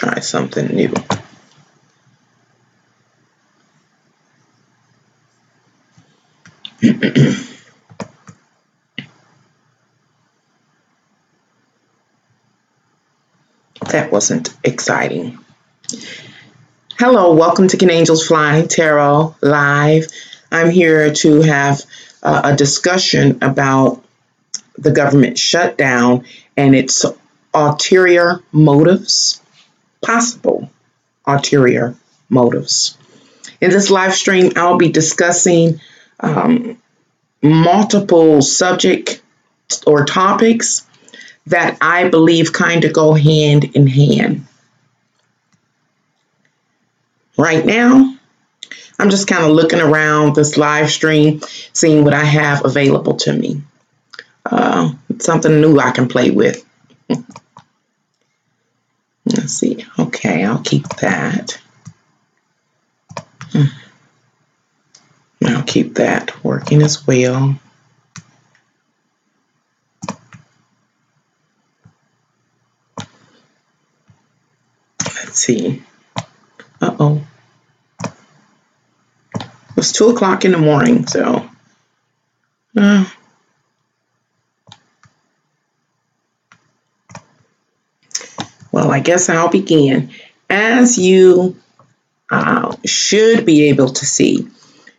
try something new. That wasn't exciting. Hello, welcome to Can Angels Fly Tarot Live. I'm here to have a discussion about the government shutdown and its ulterior motives, possible ulterior motives. In this live stream, I'll be discussing multiple subjects or topics that I believe kind of go hand in hand. Right now, I'm just kind of looking around this live stream, seeing what I have available to me. Something new I can play with. Let's see. Okay, I'll keep that. I'll keep that working as well. Let's see. Uh-oh. It's 2 o'clock in the morning, so well, I guess I'll begin. As you should be able to see,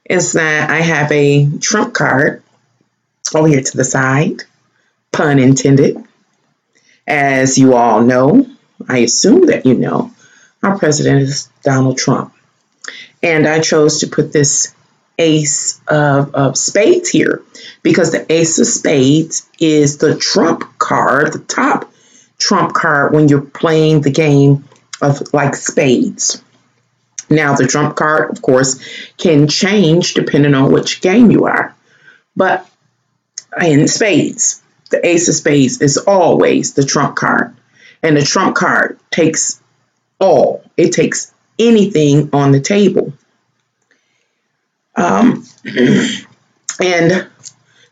is that I have a trump card over here to the side, pun intended. As you all know, I assume that you know, our president is Donald Trump. And I chose to put this ace of spades here because the ace of spades is the trump card, the top trump card when you're playing the game of like spades. Now, the trump card, of course, can change depending on which game you are. But in spades, the ace of spades is always the trump card. And the trump card takes all. It takes anything on the table. And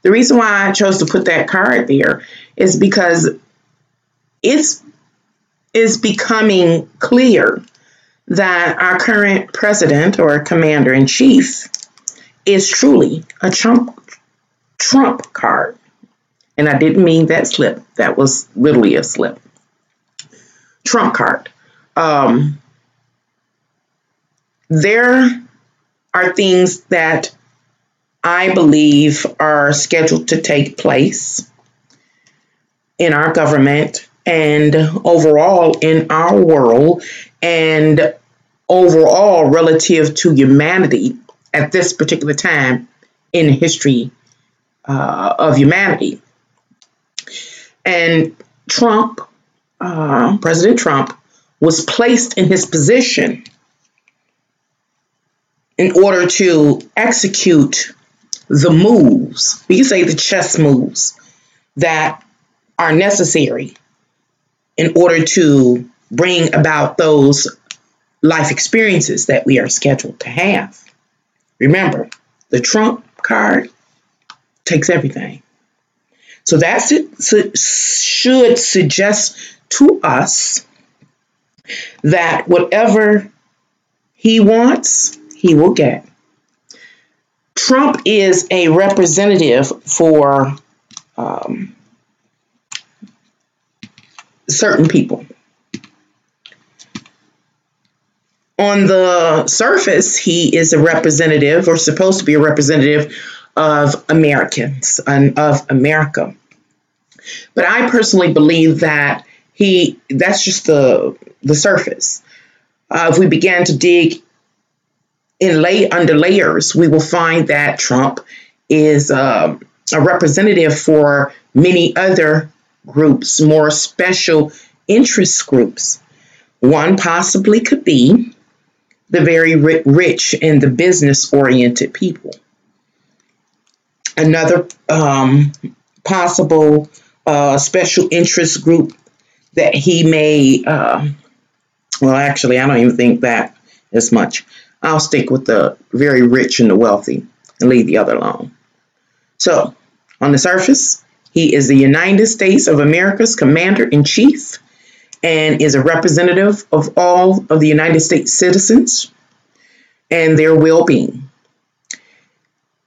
the reason why I chose to put that card there is because it's becoming clear that our current president or commander-in-chief is truly a trump card. And I didn't mean that slip. That was literally a slip. Trump card. There are things that I believe are scheduled to take place in our government and overall in our world and overall relative to humanity at this particular time in the history of humanity. And Trump, President Trump, was placed in his position in order to execute the moves, we can say the chess moves, that are necessary in order to bring about those life experiences that we are scheduled to have. Remember, the Trump card takes everything. So that should suggest to us that whatever he wants, he will get. Trump is a representative for certain people. On the surface, he is a representative or supposed to be a representative of Americans and of America. But I personally believe that that's just the surface. If we began to dig under layers, we will find that Trump is a representative for many other groups, more special interest groups. One possibly could be the very rich and the business-oriented people. Another possible special interest group that he may, well, actually, I don't even think that as much. I'll stick with the very rich and the wealthy and leave the other alone. So, on the surface, he is the United States of America's commander-in-chief, and is a representative of all of the United States citizens and their well-being.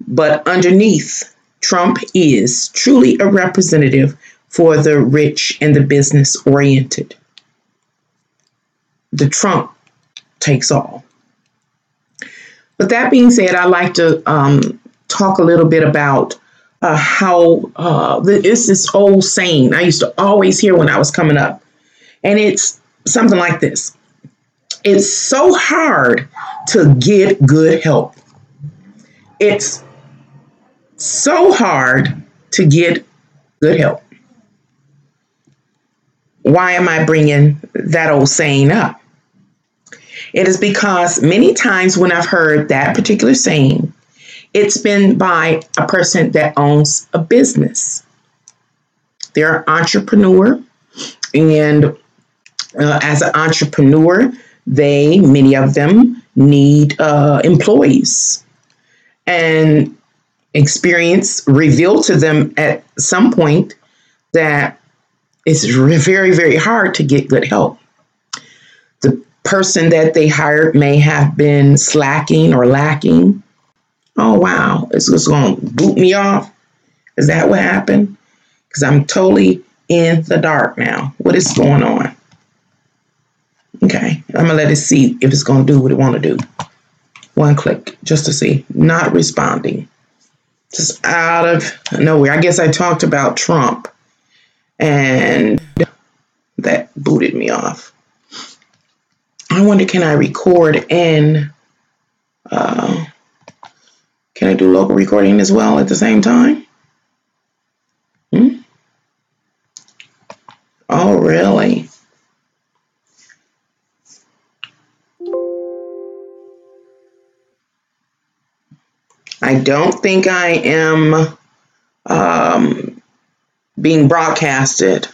But underneath, Trump is truly a representative for the rich and the business-oriented. The Trump takes all. But that being said, I'd like to talk a little bit about how it's this old saying I used to always hear when I was coming up. And it's something like this. It's so hard to get good help. It's so hard to get good help. Why am I bringing that old saying up? It is because many times when I've heard that particular saying, it's been by a person that owns a business. They're an entrepreneur, and as an entrepreneur, many of them need employees. And experience revealed to them at some point that it's very, very hard to get good help. The person that they hired may have been slacking or lacking. Oh, wow, it's just going to boot me off. Is that what happened? Because I'm totally in the dark now. What is going on? Okay, I'm going to let it see if it's going to do what it want to do. One click just to see. Not responding. Just out of nowhere. I guess I talked about Trump and that booted me off. I wonder, can I record and can I do local recording as well at the same time? Oh, really? I don't think I am being broadcasted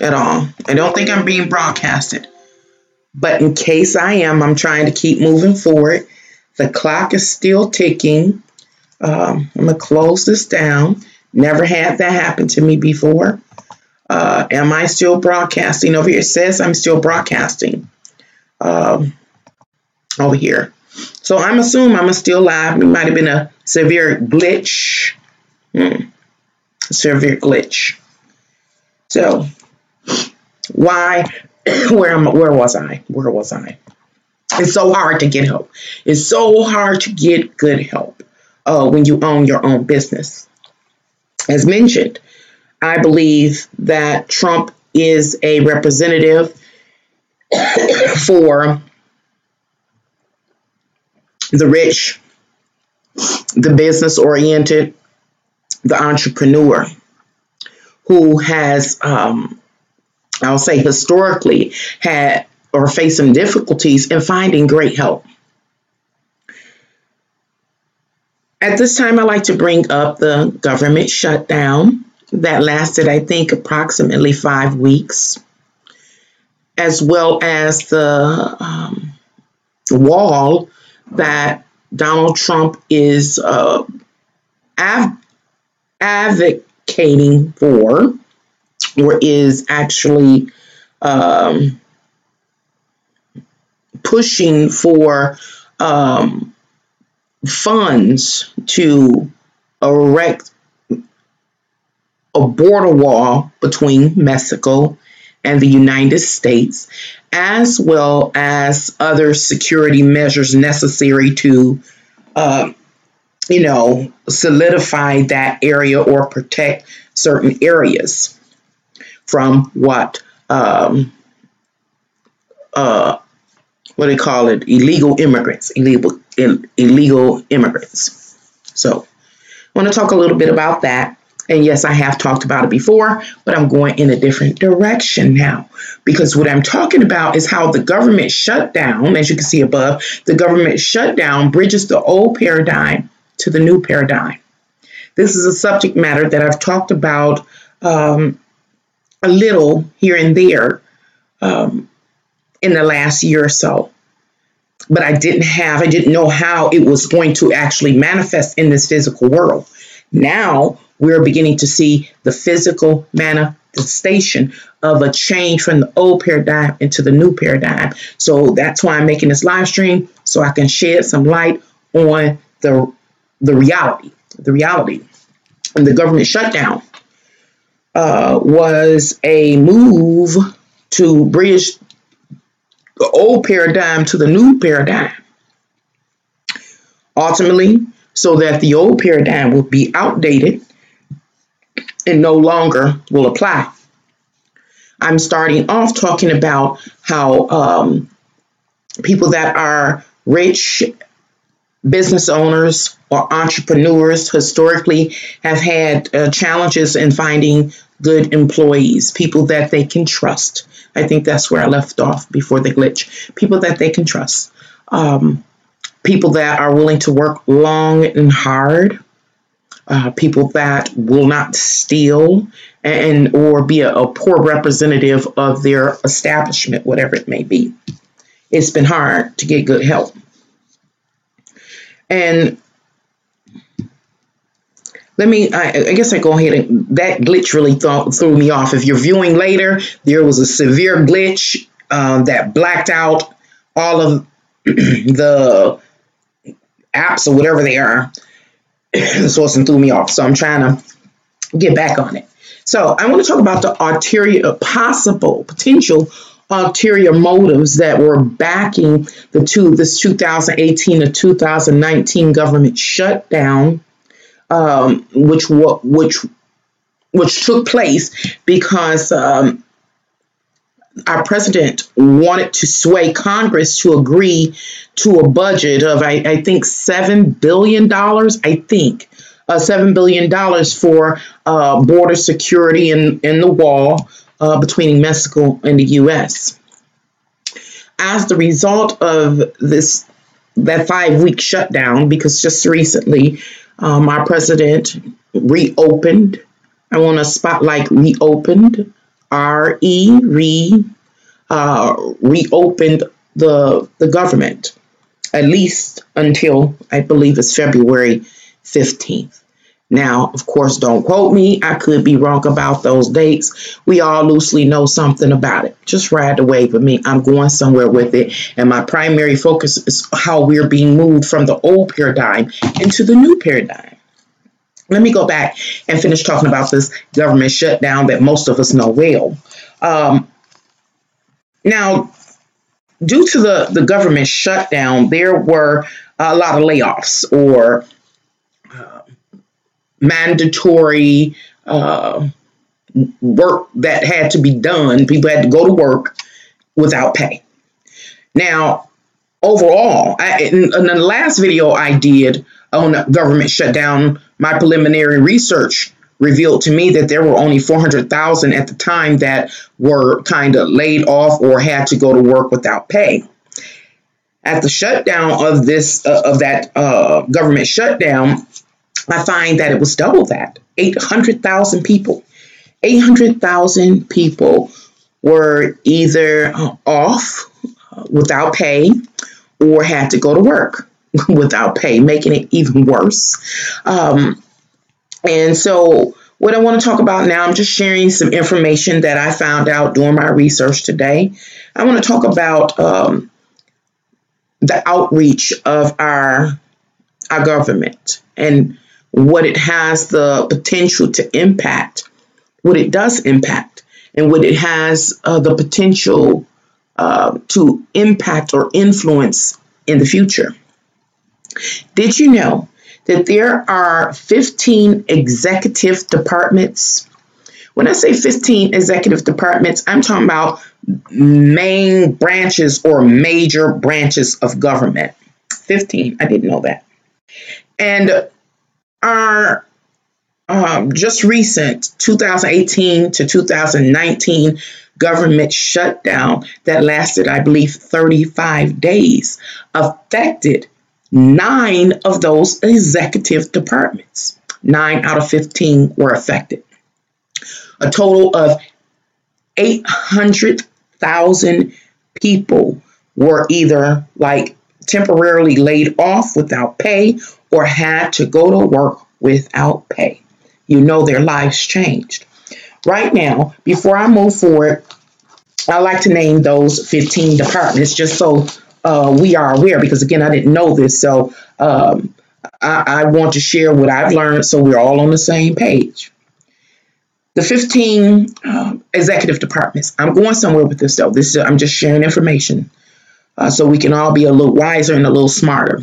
at all. I don't think I'm being broadcasted. But in case I am, I'm trying to keep moving forward. The clock is still ticking. I'm going to close this down. Never had that happen to me before. Am I still broadcasting? Over here it says I'm still broadcasting over here. So I'm assuming I'm still live. It might have been a severe glitch. Severe glitch. So why? Where was I? It's so hard to get help. It's so hard to get good help when you own your own business. As mentioned, I believe that Trump is a representative for the rich, the business-oriented, the entrepreneur who has, I'll say historically, had or faced some difficulties in finding great help. At this time, I like to bring up the government shutdown that lasted, I think, approximately 5 weeks, as well as the wall that Donald Trump is advocating for, or is actually pushing for funds to erect a border wall between Mexico and the United States, as well as other security measures necessary to, solidify that area or protect certain areas from what do they call it? Illegal immigrants. So I want to talk a little bit about that. And yes, I have talked about it before, but I'm going in a different direction now, because what I'm talking about is how the government shutdown, as you can see above, the government shutdown bridges the old paradigm to the new paradigm. This is a subject matter that I've talked about a little here and there in the last year or so. But I didn't know how it was going to actually manifest in this physical world. Now, we're beginning to see the physical manifestation of a change from the old paradigm into the new paradigm. So that's why I'm making this live stream, so I can shed some light on the reality. The reality. And the government shutdown was a move to bridge the old paradigm to the new paradigm. Ultimately, so that the old paradigm will be outdated and no longer will apply. I'm starting off talking about how people that are rich business owners or entrepreneurs historically have had challenges in finding good employees, people that they can trust. I think that's where I left off before the glitch. People that they can trust. People that are willing to work long and hard. People that will not steal and or be a poor representative of their establishment, whatever it may be. It's been hard to get good help. And I guess I go ahead and that glitch really threw me off. If you're viewing later, there was a severe glitch that blacked out all of the apps or whatever they are. So it threw me off. So I'm trying to get back on it. So I want to talk about the potential ulterior motives that were backing this 2018 to 2019 government shutdown, which took place because our president wanted to sway Congress to agree to a budget of I think $7 billion. $7 billion for border security in the wall between Mexico and the U.S. As the result of that 5-week shutdown, because just recently our president reopened, I want to spotlight reopened, reopened the government, at least until I believe it's February 15th. Now, of course, don't quote me. I could be wrong about those dates. We all loosely know something about it. Just ride the wave with me. I'm going somewhere with it. And my primary focus is how we're being moved from the old paradigm into the new paradigm. Let me go back and finish talking about this government shutdown that most of us know well. Now, due to the government shutdown, there were a lot of layoffs or mandatory work that had to be done. People had to go to work without pay. Now, overall, in the last video I did on the government shutdown, my preliminary research revealed to me that there were only 400,000 at the time that were kind of laid off or had to go to work without pay. At the shutdown of that government shutdown, I find that it was double that. 800,000 people. 800,000 people were either off without pay or had to go to work without pay, making it even worse. And so what I want to talk about now, I'm just sharing some information that I found out doing my research today. I want to talk about the outreach of our government and what it has the potential to impact, what it does impact, and what it has the potential to impact or influence in the future. Did you know that there are 15 executive departments? When I say 15 executive departments, I'm talking about main branches or major branches of government. 15. I didn't know that. And our just recent 2018 to 2019 government shutdown that lasted, I believe, 35 days affected 9 of those executive departments. 9 out of 15 were affected. A total of 800,000 people were either temporarily laid off without pay or had to go to work without pay. you know their lives changed. Right now, before I move forward, I like to name those 15 departments just so we are aware, because again, I didn't know this. So I want to share what I've learned so we're all on the same page. The 15 executive departments. I'm going somewhere with this though. I'm just sharing information so we can all be a little wiser and a little smarter.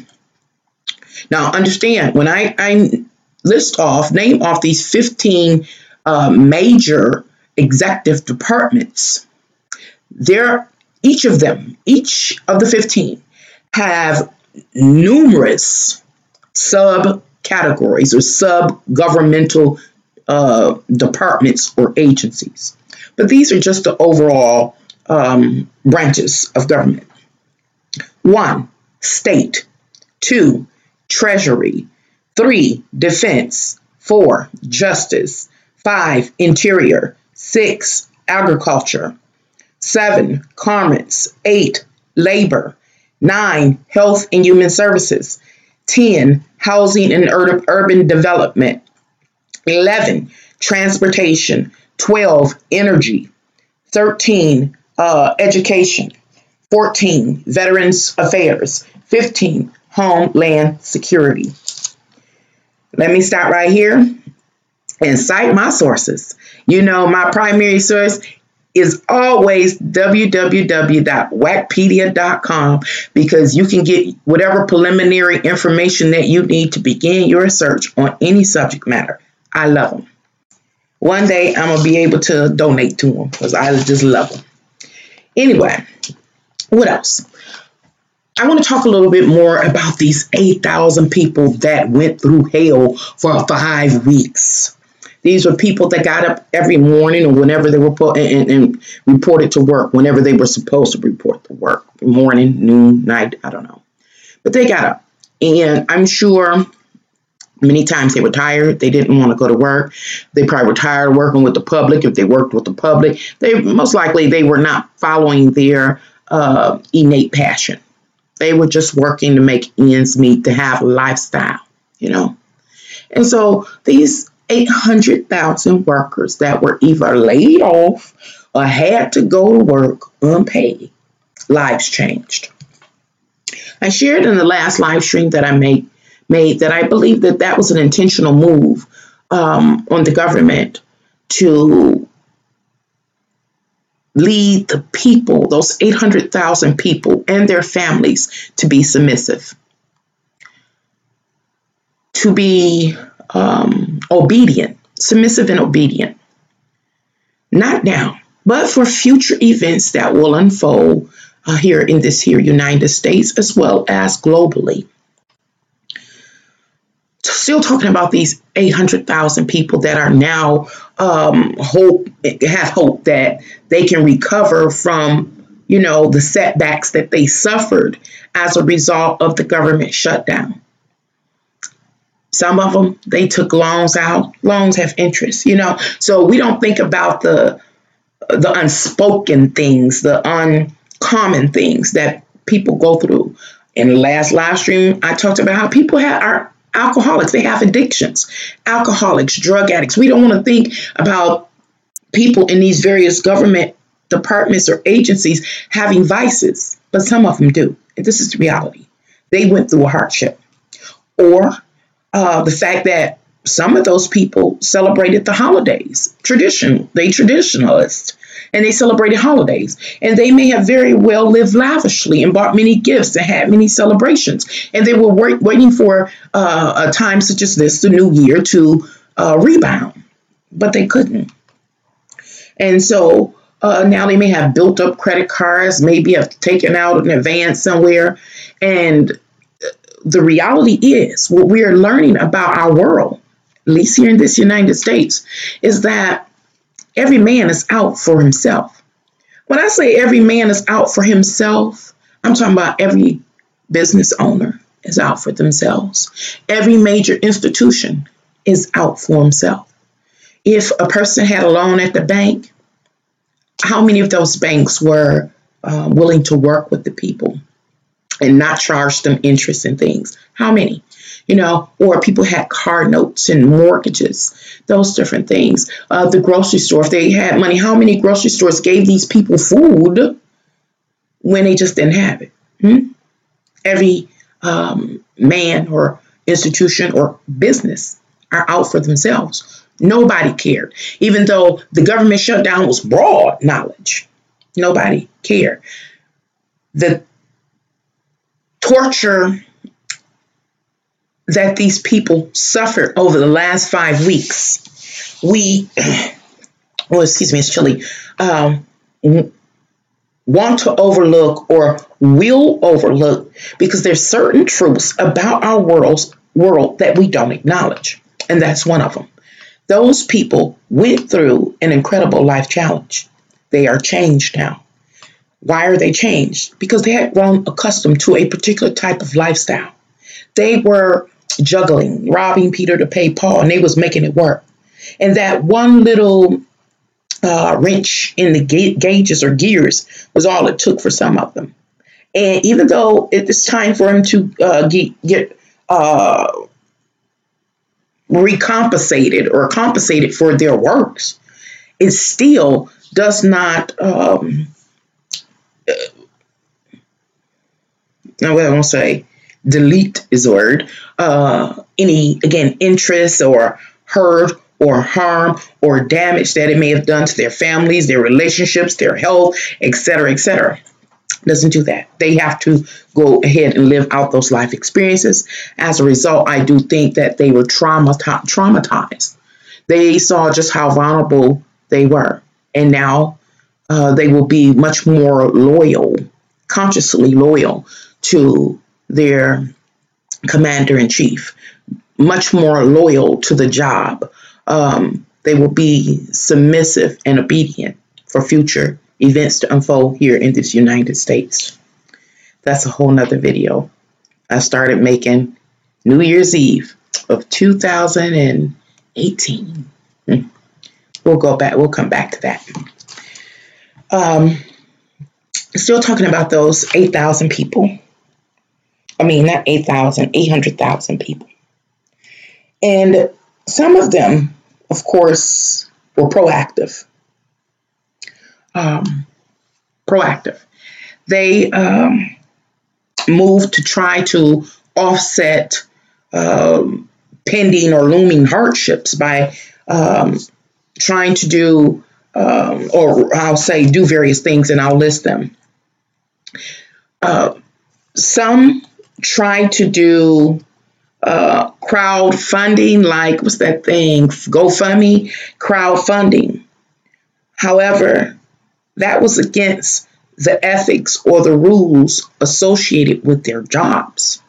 Now, understand, when I name off these 15 major executive departments, each of the 15 have numerous subcategories or sub-governmental departments or agencies. But these are just the overall branches of government. 1, state. 2, treasury. 3, defense. 4, justice. 5, interior. 6, agriculture. 7, commerce. 8, labor. 9, health and human services. 10, housing and urban development. 11, transportation. 12, energy. 13, education. 14, veterans affairs. 15, homeland security. Let me stop right here and cite my sources. You know, my primary source is always www.wacpedia.com, because you can get whatever preliminary information that you need to begin your search on any subject matter. I love them. One day I'm going to be able to donate to them because I just love them. Anyway, what else? I want to talk a little bit more about these 8,000 people that went through hell for 5 weeks. These were people that got up every morning or whenever they were and reported to work, whenever they were supposed to report to work, morning, noon, night, I don't know. But they got up, and I'm sure many times they were tired. They didn't want to go to work. They probably were tired of working with the public. If they worked with the public, most likely they were not following their innate passion. They were just working to make ends meet, to have a lifestyle, you know. And so these 800,000 workers that were either laid off or had to go to work unpaid, lives changed. I shared in the last live stream that I made that I believe that was an intentional move on the government to lead the people, those 800,000 people and their families, to be submissive, to be obedient, submissive and obedient. Not now, but for future events that will unfold here in this United States as well as globally. Still talking about these 800,000 people that are now have hope that they can recover from, the setbacks that they suffered as a result of the government shutdown. Some of them, they took loans out. Loans have interest, So we don't think about the unspoken things, the uncommon things that people go through. In the last live stream, I talked about how people are alcoholics. They have addictions. Alcoholics, drug addicts. We don't want to think about people in these various government departments or agencies having vices, but some of them do. And this is the reality. They went through a hardship. Or the fact that some of those people celebrated the holidays. Traditionalists. And they celebrated holidays. And they may have very well lived lavishly and bought many gifts and had many celebrations. And they were waiting for a time such as this, the new year, to rebound. But they couldn't. And so now they may have built up credit cards, maybe have taken out an advance somewhere. And the reality is, what we are learning about our world, at least here in this United States, is that every man is out for himself. When I say every man is out for himself, I'm talking about every business owner is out for themselves. Every major institution is out for himself. If a person had a loan at the bank, how many of those banks were willing to work with the people? and not charge them interest and things. How many? Or people had car notes and mortgages, those different things. The grocery store, if they had money, how many grocery stores gave these people food when they just didn't have it? Every man or institution or business are out for themselves. Nobody cared. Even though the government shutdown was broad knowledge, nobody cared. The torture that these people suffered over the last 5 weeks, it's chilly, want to overlook or will overlook because there's certain truths about our world that we don't acknowledge. And that's one of them. Those people went through an incredible life challenge. They are changed now. Why are they changed? Because they had grown accustomed to a particular type of lifestyle. They were juggling, robbing Peter to pay Paul, and they was making it work. And that one little wrench in the gauges or gears was all it took for some of them. And even though it's time for them to get recompensated or compensated for their works, it still does not, now what I want to say, delete is the word, any, again, interest or hurt or harm or damage that it may have done to their families, their relationships, their health, etc., etc. Doesn't do that. They have to go ahead and live out those life experiences. As a result, I do think that they were traumatized. They saw just how vulnerable they were. And now they will be much more loyal, consciously loyal to their commander-in-chief, much more loyal to the job. They will be submissive and obedient for future events to unfold here in this United States. That's a whole nother video. I started making New Year's Eve of 2018. We'll go back. We'll come back to that. Still talking about those 8,000 people. I mean, not 8,000, 800,000 people. And some of them, of course, were proactive. They moved to try to offset pending or looming hardships by trying to do, or I'll say do various things, and I'll list them. Some try to do crowdfunding, like, what's that thing? GoFundMe, crowdfunding. However, that was against the ethics or the rules associated with their jobs.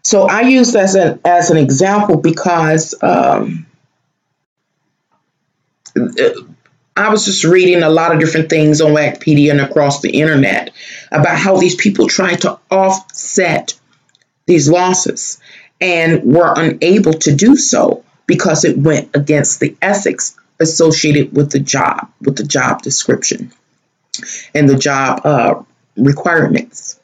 So I use that as an example because I was just reading a lot of different things on Wikipedia and across the internet about how these people tried to offset these losses and were unable to do so because it went against the ethics associated with the job description and the job requirements.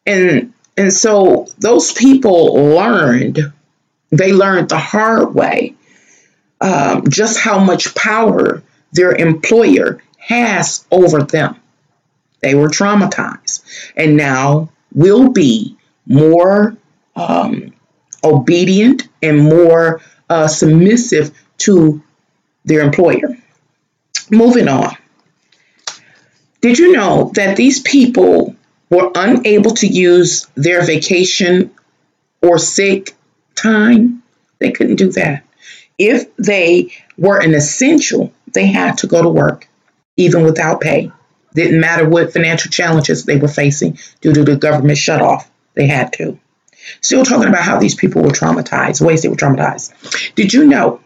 And so those people learned the hard way just how much power their employer has over them. They were traumatized and now will be more obedient and more submissive to their employer. Moving on. Did you know that these people were unable to use their vacation or sick time? They couldn't do that. If they were an essential, they had to go to work, even without pay. Didn't matter what financial challenges they were facing due to the government shutoff. They had to. Still talking about how these people were traumatized, ways they were traumatized. Did you know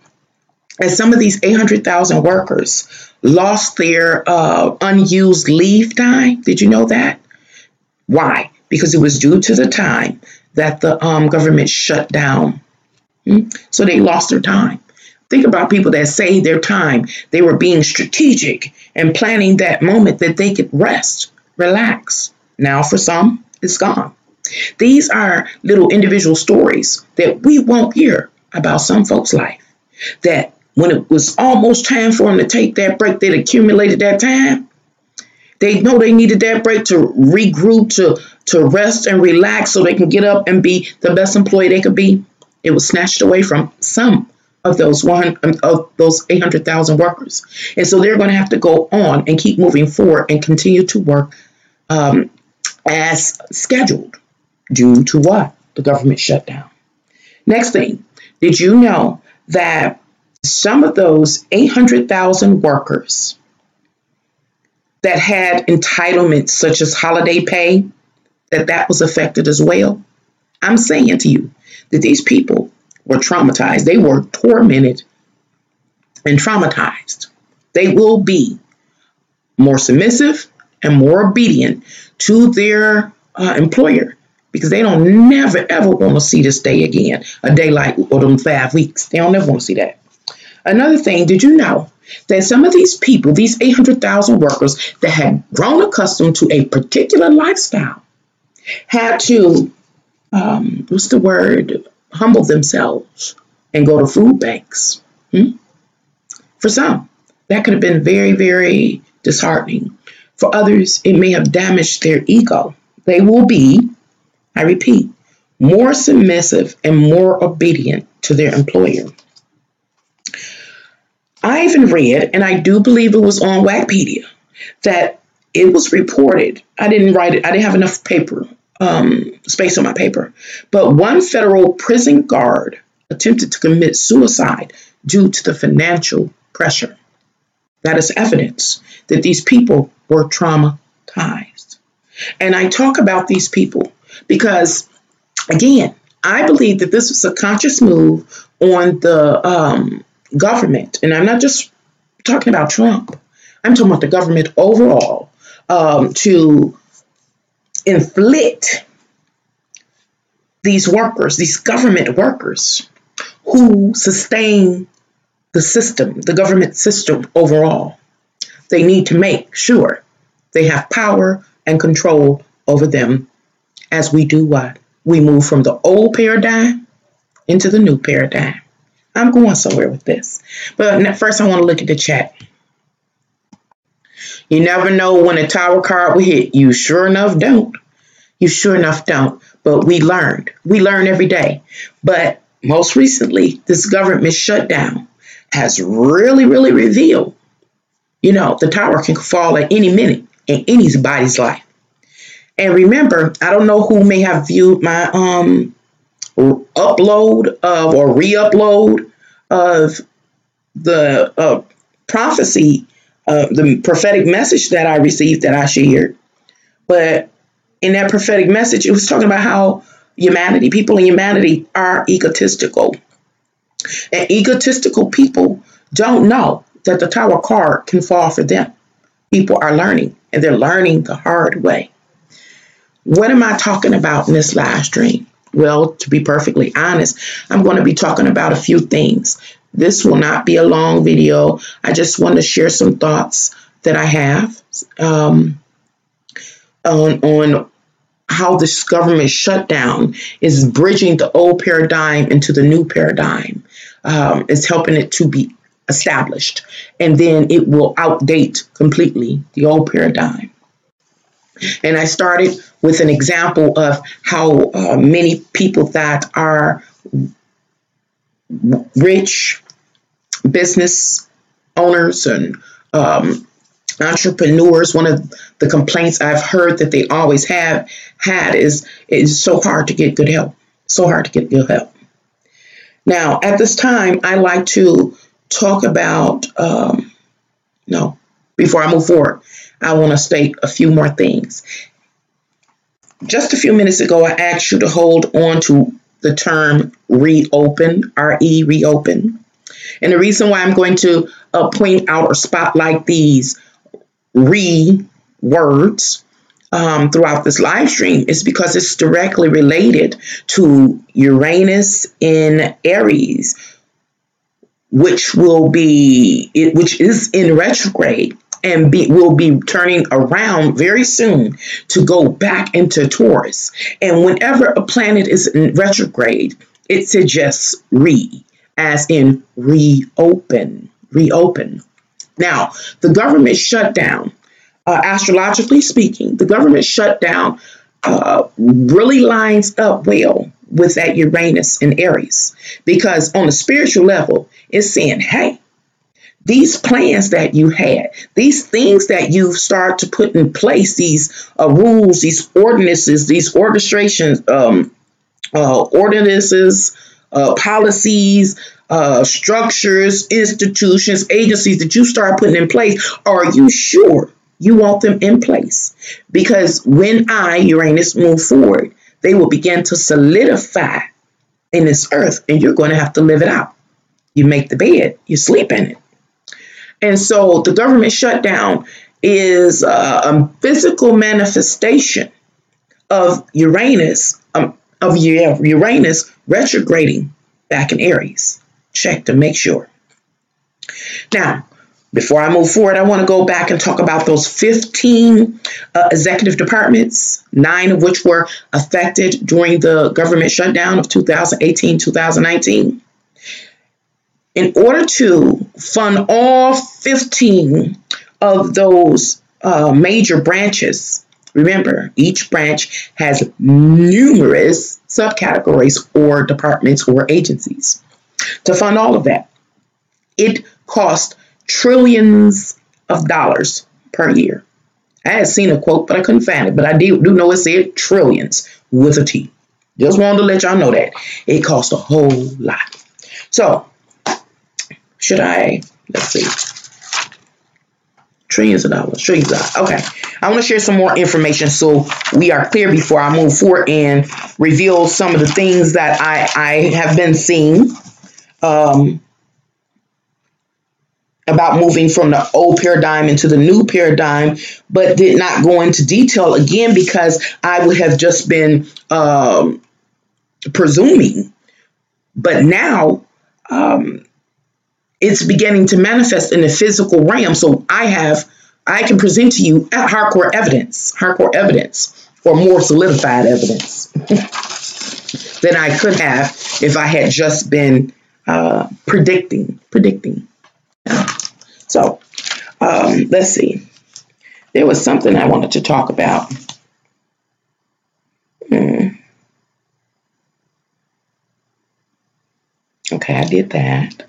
that some of these 800,000 workers lost their unused leave time? Did you know that? Why? Because it was due to the time that the government shut down. So they lost their time. Think about people that saved their time. They were being strategic and planning that moment that they could rest, relax. Now for some, It's gone. These are little individual stories that we won't hear about some folks' life. That when it was almost time for them to take that break, they'd accumulated that time. They know they needed that break to regroup, to rest and relax so they can get up and be the best employee they could be. It was snatched away from some of those 800,000 workers. And so they're going to have to go on and keep moving forward and continue to work as scheduled due to what? The government shutdown. Next thing, did you know that some of those 800,000 workers that had entitlements such as holiday pay, that was affected as well? I'm saying to you that these people were traumatized. They were tormented and traumatized. They will be more submissive and more obedient to their employer because they don't never, ever want to see this day again, a day like or them 5 weeks. They don't ever want to see that. Another thing, did you know that some of these people, these 800,000 workers that had grown accustomed to a particular lifestyle, had to, humble themselves and go to food banks? For some, that could have been very, very disheartening. For others, it may have damaged their ego. They will be, I repeat, more submissive and more obedient to their employer. I even read, and I do believe it was on Wikipedia, that it was reported. I didn't write it. I didn't have enough paper, space on my paper. But one federal prison guard attempted to commit suicide due to the financial pressure. That is evidence that these people were traumatized. And I talk about these people because, again, I believe that this was a conscious move on the government. And I'm not just talking about Trump. I'm talking about the government overall to inflict these workers, these government workers who sustain the system, the government system overall. They need to make sure they have power and control over them as we do what? We move from the old paradigm into the new paradigm. I'm going somewhere with this. But first I want to look at the chat. You never know when a tower card will hit. You sure enough don't. You sure enough don't. But we learned. We learn every day. But most recently, this government shutdown has really, really revealed, the tower can fall at any minute in anybody's life. And remember, I don't know who may have viewed my upload of or re-upload of the prophecy, the prophetic message that I received that I shared. But in that prophetic message, it was talking about how people in humanity are egotistical. And egotistical people don't know that the tower card can fall for them. People are learning, and they're learning the hard way. What am I talking about in this live stream? Well, to be perfectly honest, I'm going to be talking about a few things. This will not be a long video. I just want to share some thoughts that I have on how this government shutdown is bridging the old paradigm into the new paradigm. It's helping it to be established, and then it will outdate completely the old paradigm. And I started with an example of how many people that are rich business owners and entrepreneurs, one of the complaints I've heard that they always have had is it's so hard to get good help. So hard to get good help. Now, at this time, I like to talk about, before I move forward, I want to state a few more things. Just a few minutes ago, I asked you to hold on to the term reopen, R-E, reopen. And the reason why I'm going to point out or spotlight these words throughout this live stream is because it's directly related to Uranus in Aries, which is in retrograde and will be turning around very soon to go back into Taurus. And whenever a planet is in retrograde, it suggests as in reopen, reopen. Now, the government shutdown, astrologically speaking, the government shutdown really lines up well with that Uranus in Aries, because on a spiritual level, it's saying, hey, these plans that you had, these things that you've started to put in place, these rules, these ordinances, these ordinances, policies, structures, institutions, agencies that you start putting in place, are you sure you want them in place? Because when Uranus, move forward, they will begin to solidify in this earth, and you're going to have to live it out. You make the bed, you sleep in it. And so the government shutdown is a physical manifestation of Uranus, Uranus retrograding back in Aries. Check to make sure. Now, before I move forward, I want to go back and talk about those 15 executive departments, 9 of which were affected during the government shutdown of 2018-2019. In order to fund all 15 of those major branches, remember, each branch has numerous subcategories or departments or agencies. To fund all of that, it cost trillions of dollars per year. I had seen a quote, but I couldn't find it. But I do know it said trillions with a T. Just wanted to let y'all know that. It cost a whole lot. So, let's see. Trillions of dollars. Okay. I want to share some more information so we are clear before I move forward and reveal some of the things that I have been seeing about moving from the old paradigm into the new paradigm, but did not go into detail again because I would have just been presuming. But now it's beginning to manifest in the physical realm. So I can present to you hardcore evidence, or more solidified evidence than I could have if I had just been predicting. So let's see. There was something I wanted to talk about. Okay, I did that.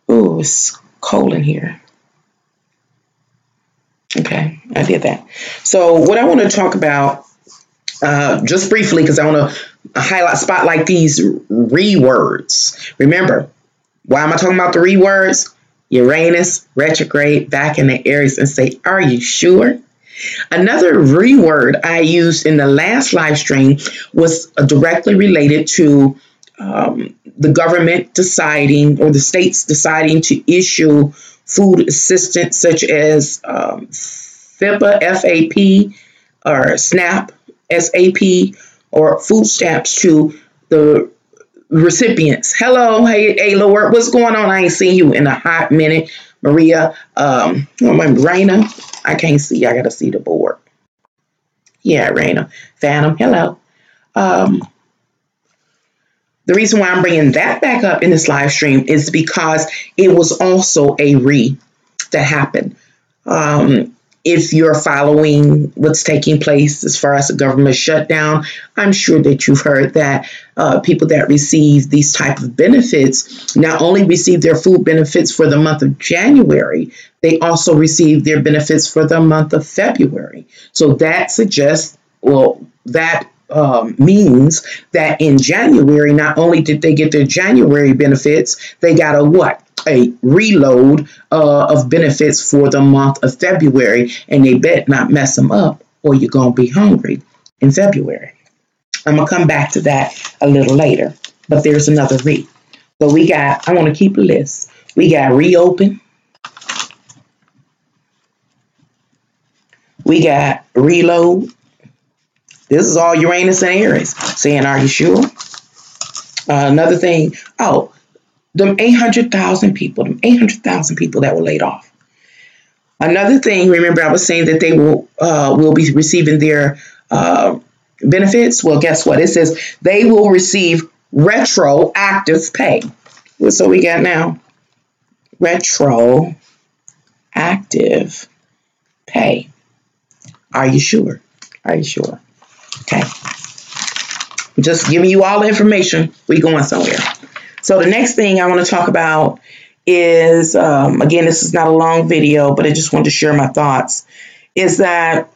Oh, it's cold in here. Okay, I did that. So what I want to talk about, just briefly, because I want to spotlight these words. Remember, why am I talking about the words? Uranus retrograde back in the Aries, and say, are you sure? Another word I used in the last live stream was directly related to the government deciding, or the states deciding, to issue food assistance such as FIPA, FAP, or SNAP, SAP, or food stamps to the recipients. Hello, hey, Lord, what's going on? I ain't seen you in a hot minute. Maria, Raina, I can't see. I gotta see the board. Yeah, Raina, Phantom, hello. The reason why I'm bringing that back up in this live stream is because it was also a that happened. If you're following what's taking place as far as the government shutdown, I'm sure that you've heard that people that receive these type of benefits not only receive their food benefits for the month of January, they also receive their benefits for the month of February. So that suggests, means that in January, not only did they get their January benefits, they got a reload of benefits for the month of February, and they bet not mess them up or you're going to be hungry in February. I'm going to come back to that a little later, but there's another So I want to keep a list. We got reopen. We got reload. This is all Uranus and Aries saying, are you sure? Another thing, them 800,000 people that were laid off. Another thing, remember I was saying that they will be receiving their benefits. Well, guess what? It says they will receive retroactive pay. So we got now retroactive pay. Are you sure? Are you sure? Okay. Just giving you all the information. We going somewhere. So the next thing I want to talk about is, again, this is not a long video, but I just wanted to share my thoughts, is that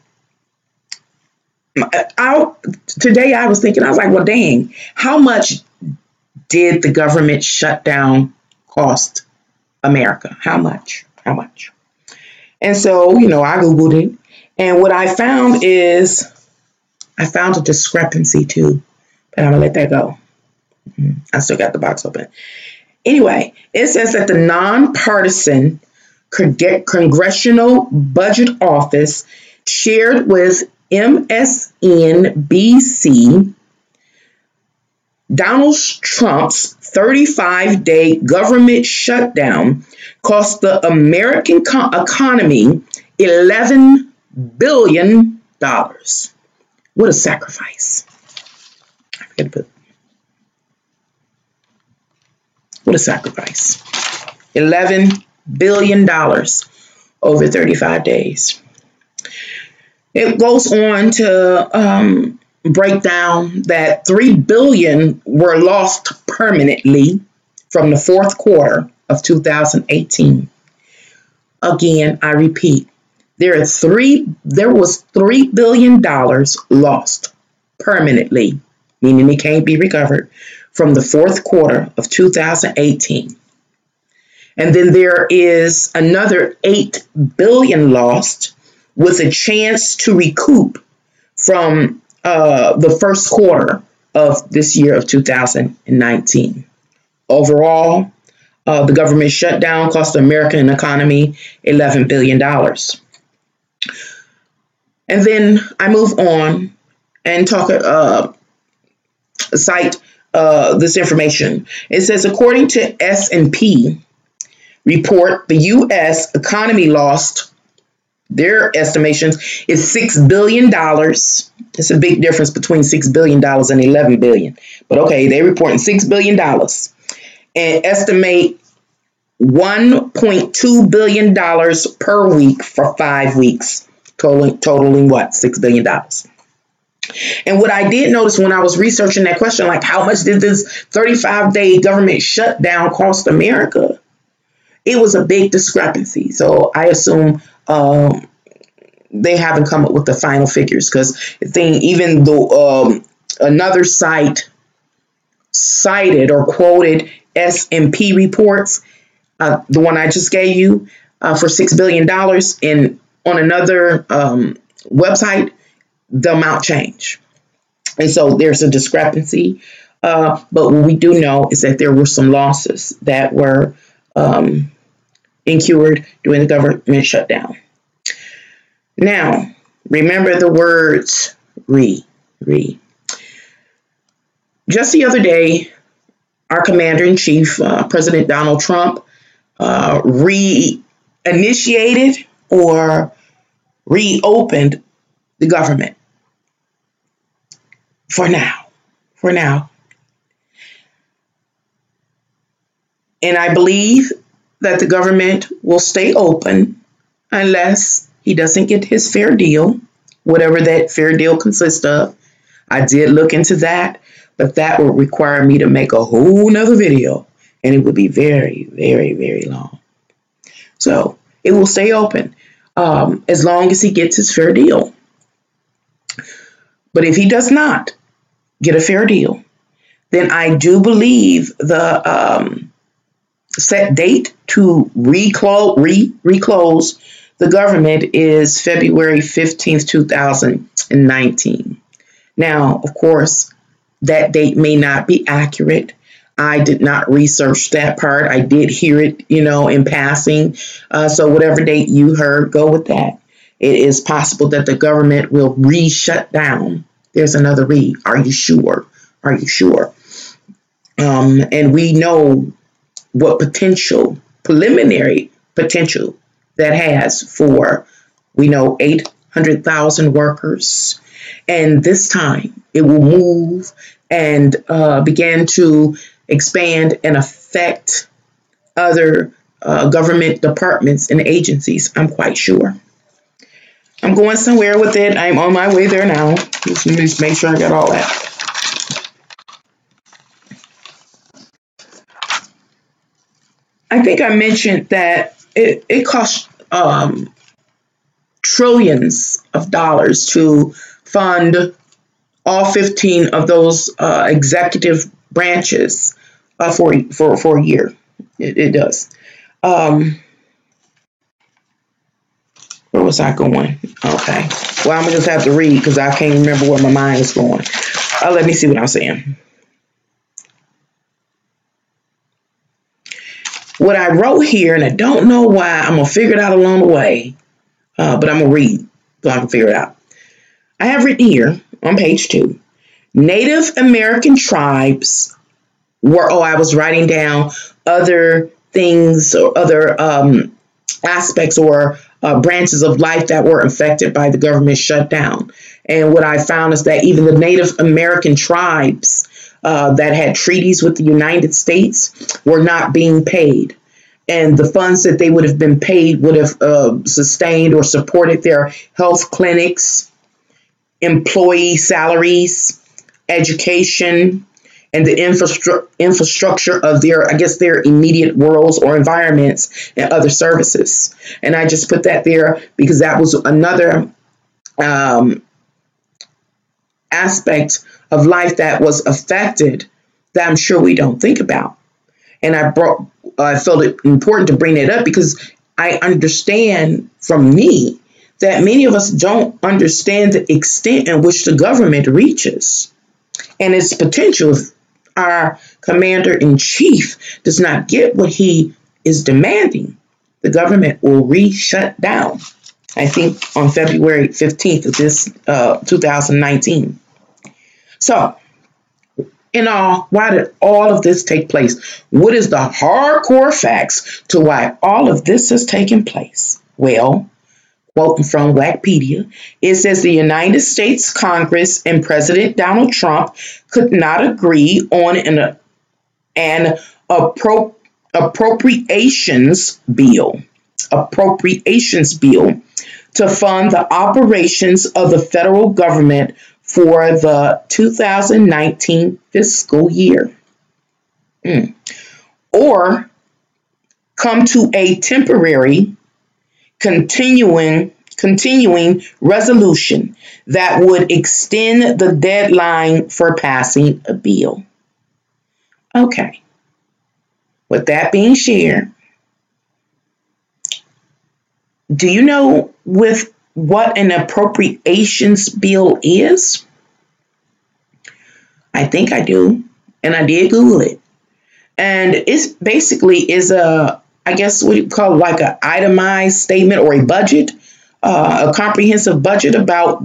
today I was thinking, I was like, well, dang, how much did the government shutdown cost America? How much? How much? And so, I Googled it. And what I found is, I found a discrepancy too, but I'm going to let that go. I still got the box open. Anyway, it says that the nonpartisan Congressional Budget Office shared with MSNBC Donald Trump's 35-day government shutdown cost the American economy $11 billion. What a sacrifice. What a sacrifice. $11 billion over 35 days. It goes on to break down that $3 billion were lost permanently from the fourth quarter of 2018. Again, I repeat, there was $3 billion lost permanently, meaning it can't be recovered, from the fourth quarter of 2018. And then there is another $8 billion lost with a chance to recoup from the first quarter of this year of 2019. Overall, the government shutdown cost the American economy $11 billion. And then I move on and cite this information. It says, according to S&P report, the U.S. economy lost, their estimations is $6 billion. It's a big difference between $6 billion and $11 billion. But okay, they're reporting $6 billion and estimate $1.2 billion per week for 5 weeks, totaling what? $6 billion. And what I did notice when I was researching that question, like how much did this 35-day government shutdown cost America? It was a big discrepancy. So I assume they haven't come up with the final figures, because even though another site cited or quoted S&P reports, the one I just gave you for $6 billion, and on another website, the amount changed. And so there's a discrepancy. But what we do know is that there were some losses that were incurred during the government shutdown. Now, remember the words re. Just the other day, our commander-in-chief, President Donald Trump, reinitiated or reopened the government. For now. And I believe that the government will stay open unless he doesn't get his fair deal, whatever that fair deal consists of. I did look into that, but that would require me to make a whole nother video, and it would be very, very, very long. So it will stay open as long as he gets his fair deal. But if he does not get a fair deal, then I do believe the set date to reclose the government is February 15th, 2019. Now, of course, that date may not be accurate. I did not research that part. I did hear it, in passing. So whatever date you heard, go with that. It is possible that the government will shut down. There's another re. Are you sure? Are you sure? And we know what preliminary potential that has for, we know, 800,000 workers. And this time it will move and begin to expand and affect other government departments and agencies, I'm quite sure. I'm going somewhere with it. I'm on my way there now. Just make sure I got all that. I think I mentioned that it costs trillions of dollars to fund all 15 of those executive branches for a year. It does. Um, where was I going? Okay. Well, I'm going to just have to read because I can't remember where my mind is going. Let me see what I'm saying. What I wrote here, and I don't know why, I'm going to figure it out along the way, but I'm going to read so I can figure it out. I have written here on page 2, Native American tribes were, I was writing down other things or other aspects or branches of life that were affected by the government shutdown. And what I found is that even the Native American tribes that had treaties with the United States were not being paid. And the funds that they would have been paid would have sustained or supported their health clinics, employee salaries, education, and the infrastructure of their immediate worlds or environments and other services. And I just put that there because that was another aspect of life that was affected that I'm sure we don't think about. And I felt it important to bring that up because I understand from me that many of us don't understand the extent in which the government reaches and its potential. If our commander-in-chief does not get what he is demanding, the government will shut down, I think, on February 15th of this 2019. So, in all, why did all of this take place? What is the hardcore facts to why all of this has taken place? Well, quoting from Wikipedia, it says the United States Congress and President Donald Trump could not agree on an appropriations bill to fund the operations of the federal government for the 2019 fiscal year, or come to a temporary continuing resolution that would extend the deadline for passing a bill. Okay. With that being shared, do you know what an appropriations bill is? I think I do, and I did Google it. And it's basically I guess what you call like an itemized statement or a budget, a comprehensive budget about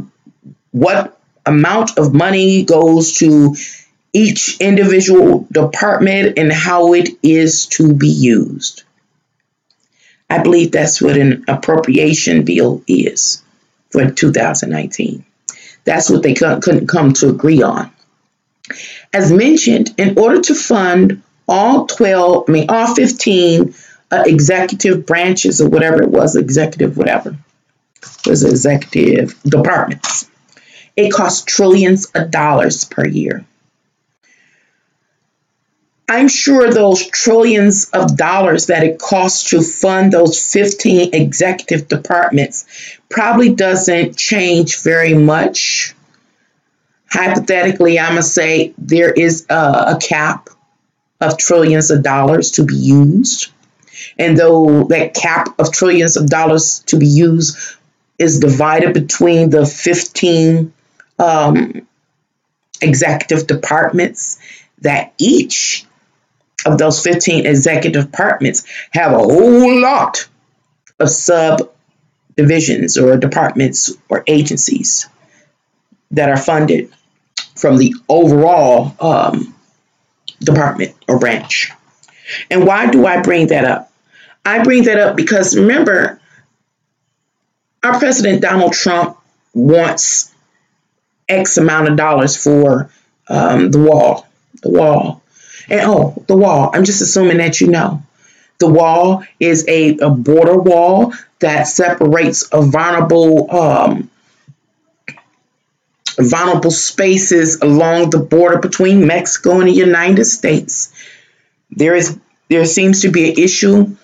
what amount of money goes to each individual department and how it is to be used. I believe that's what an appropriation bill is for 2019. That's what they couldn't come to agree on. As mentioned, in order to fund all 15 executive branches or whatever it was, executive departments, it costs trillions of dollars per year. I'm sure those trillions of dollars that it costs to fund those 15 executive departments probably doesn't change very much. Hypothetically, I'm going to say there is a cap of trillions of dollars to be used. And though that cap of trillions of dollars to be used is divided between the 15 executive departments, that each of those 15 executive departments have a whole lot of subdivisions or departments or agencies that are funded from the overall department or branch. And why do I bring that up? I bring that up because remember Our President Donald Trump wants X amount of dollars for the wall. The wall. And the wall. I'm just assuming that you know. The wall is a border wall that separates a vulnerable spaces along the border between Mexico and the United States. There seems to be an issue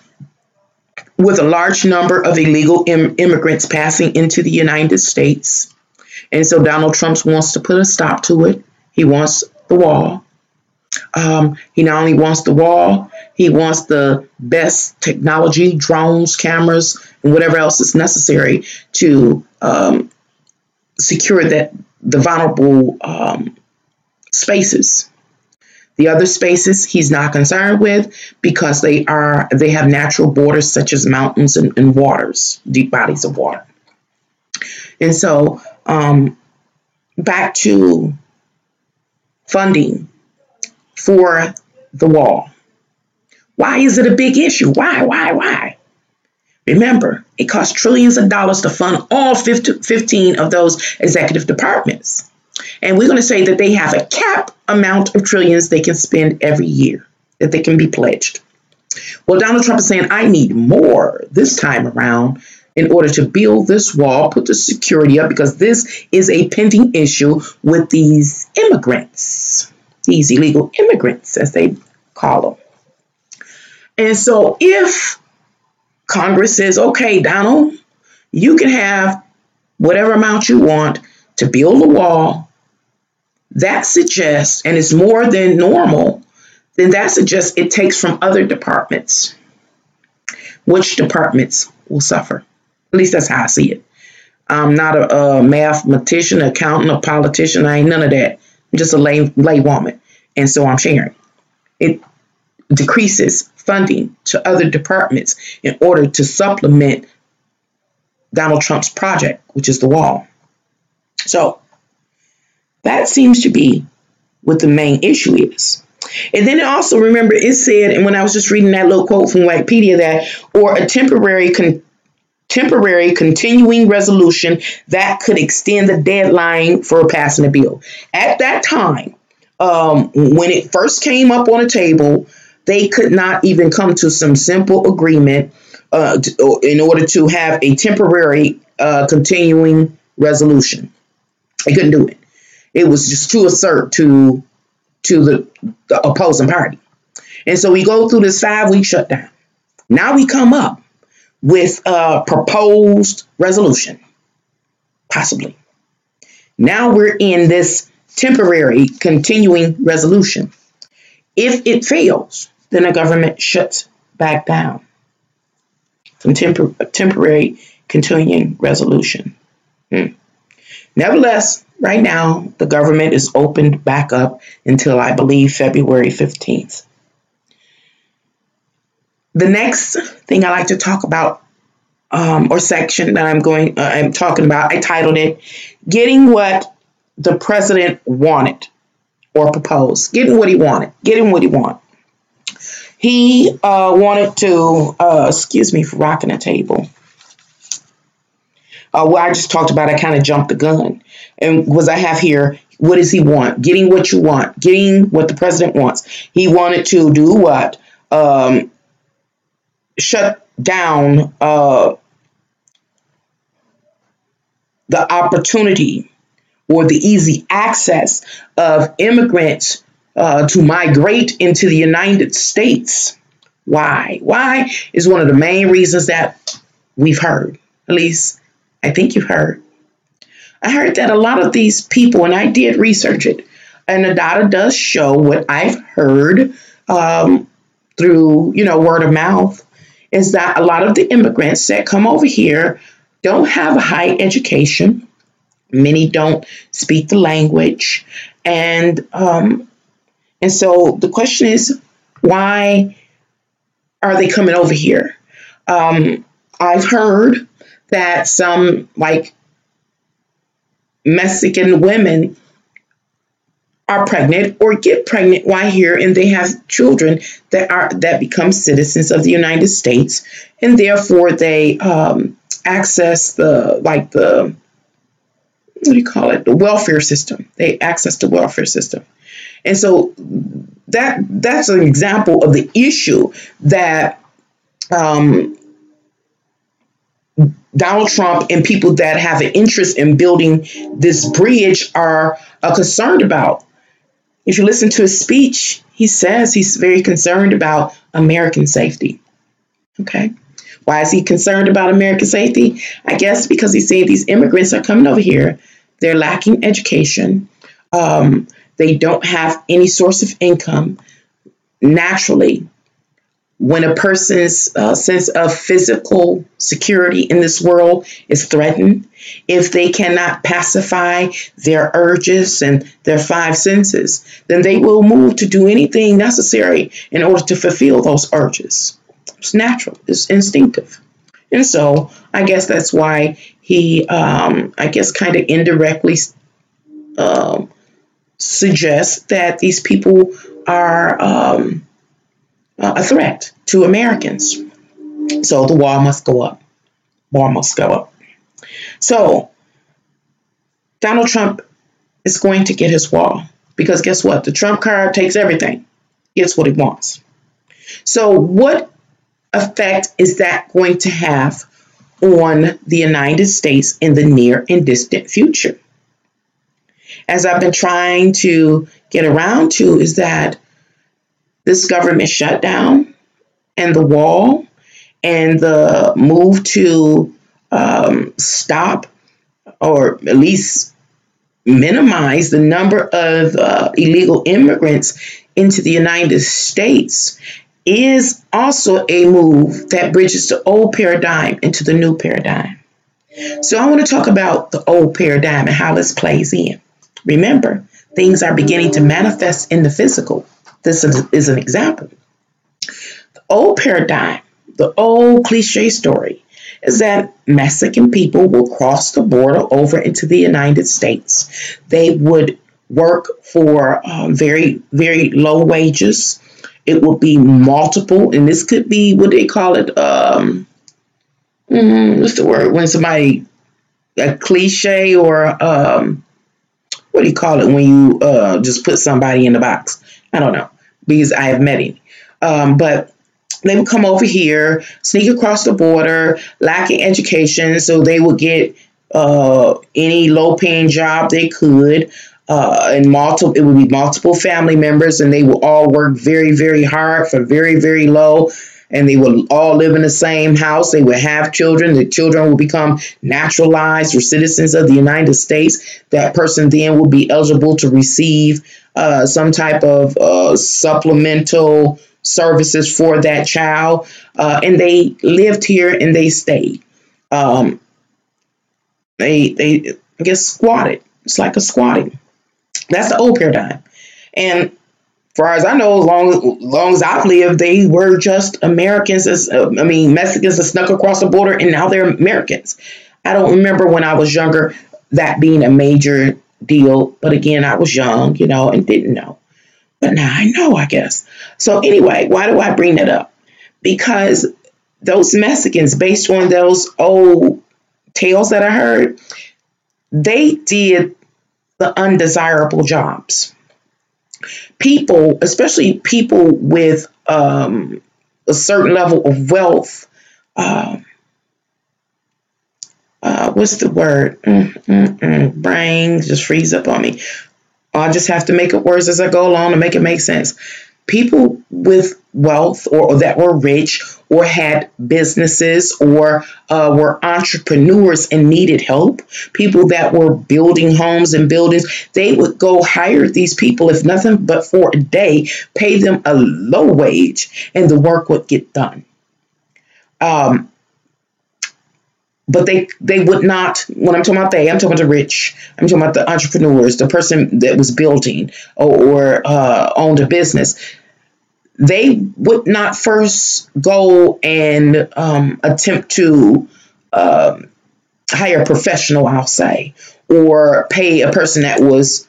with a large number of illegal immigrants passing into the United States. And so Donald Trump wants to put a stop to it. He wants the wall. He not only wants the wall, he wants the best technology, drones, cameras, and whatever else is necessary to secure the vulnerable spaces. The other spaces he's not concerned with because they have natural borders such as mountains and waters, deep bodies of water. And so back to funding for the wall. Why is it a big issue? Why? Remember, it costs trillions of dollars to fund all 15 of those executive departments. And we're going to say that they have a cap amount of trillions they can spend every year, that they can be pledged. Well, Donald Trump is saying, I need more this time around in order to build this wall, put the security up, because this is a pending issue with these immigrants, these illegal immigrants, as they call them. And so if Congress says, okay, Donald, you can have whatever amount you want to build a wall, that suggests, and it's more than normal, then that suggests it takes from other departments. Which departments will suffer? At least that's how I see it. I'm not a mathematician, accountant, a politician. I ain't none of that. I'm just a lay woman. And so I'm sharing. It decreases funding to other departments in order to supplement Donald Trump's project, which is the wall. So that seems to be what the main issue is. And then also remember it said, and when I was just reading that little quote from Wikipedia, that or a temporary continuing resolution that could extend the deadline for passing a bill. At that time, when it first came up on the table, they could not even come to some simple agreement in order to have a temporary continuing resolution. They couldn't do it. It was just too absurd to the opposing party. And so we go through this 5-week shutdown. Now we come up with a proposed resolution, possibly. Now we're in this temporary continuing resolution. If it fails, then the government shuts back down. Some temporary continuing resolution. Nevertheless, right now, the government is opened back up until, I believe, February 15th. The next thing I like to talk about, or section that I'm talking about, I titled it, Getting What the President Wanted or Proposed. Getting what he wanted. Getting what he wanted. He wanted to, excuse me for rocking the table. I just talked about, I kind of jumped the gun. And was I have here, what does he want? Getting what you want. Getting what the president wants. He wanted to do what? Shut down the opportunity or the easy access of immigrants to migrate into the United States. Why? Why is one of the main reasons that we've heard, at least I think you've heard. I heard that a lot of these people, and I did research it, and the data does show what I've heard through, word of mouth, is that a lot of the immigrants that come over here don't have a high education. Many don't speak the language. And so the question is, why are they coming over here? I've heard that some Mexican women are pregnant or get pregnant while here, and they have children that become citizens of the United States, and therefore they access the what do you call it, the welfare system. They access the welfare system. And so that's an example of the issue that um, Donald Trump and people that have an interest in building this bridge are concerned about. If you listen to his speech, he says he's very concerned about American safety. Okay. Why is he concerned about American safety? I guess because he's saying these immigrants are coming over here. They're lacking education. Um, they don't have any source of income. Naturally, when a person's sense of physical security in this world is threatened, if they cannot pacify their urges and their five senses, then they will move to do anything necessary in order to fulfill those urges. It's natural, it's instinctive. And so I guess that's why he, I guess, kind of indirectly um, suggests that these people are a threat to Americans. So the wall must go up. Wall must go up. So Donald Trump is going to get his wall because guess what? The Trump card takes everything, gets what he wants. So what effect is that going to have on the United States in the near and distant future? As I've been trying to get around to is that this government shutdown and the wall and the move to stop or at least minimize the number of illegal immigrants into the United States is also a move that bridges the old paradigm into the new paradigm. So I want to talk about the old paradigm and how this plays in. Remember, things are beginning to manifest in the physical. This is an example. The old paradigm, the old cliche story, is that Mexican people will cross the border over into the United States. They would work for very, very low wages. It would be multiple, and this could be what they call it. What's the word? When somebody, a cliche or what do you call it when you just put somebody in the box? I don't know because I have met him. But they would come over here, sneak across the border, lacking education, so they would get any low-paying job they could, and it would be multiple family members, and they would all work very, very hard for very, very low, and they would all live in the same house. They would have children. The children would become naturalized or citizens of the United States. That person then would be eligible to receive some type of supplemental services for that child, and they lived here and they stayed. Um, they I guess squatted. It's like a squatting. That's the old paradigm. And far as I know, long as I've lived, they were just Americans. Mexicans that snuck across the border, and now they're Americans. I don't remember when I was younger that being a major deal. But again, I was young, and didn't know. But now I know, I guess. So anyway, why do I bring that up? Because those Mexicans, based on those old tales that I heard, they did the undesirable jobs. People, especially people with a certain level of wealth, what's the word? Brain just freeze up on me. I just have to make up words as I go along to make it make sense. People with wealth or that were rich or had businesses or were entrepreneurs and needed help, people that were building homes and buildings, they would go hire these people, if nothing but for a day, pay them a low wage, and the work would get done. Um, But they would not, when I'm talking about I'm talking about the rich, I'm talking about the entrepreneurs, the person that was building or owned a business. They would not first go and attempt to hire a professional, I'll say, or pay a person that was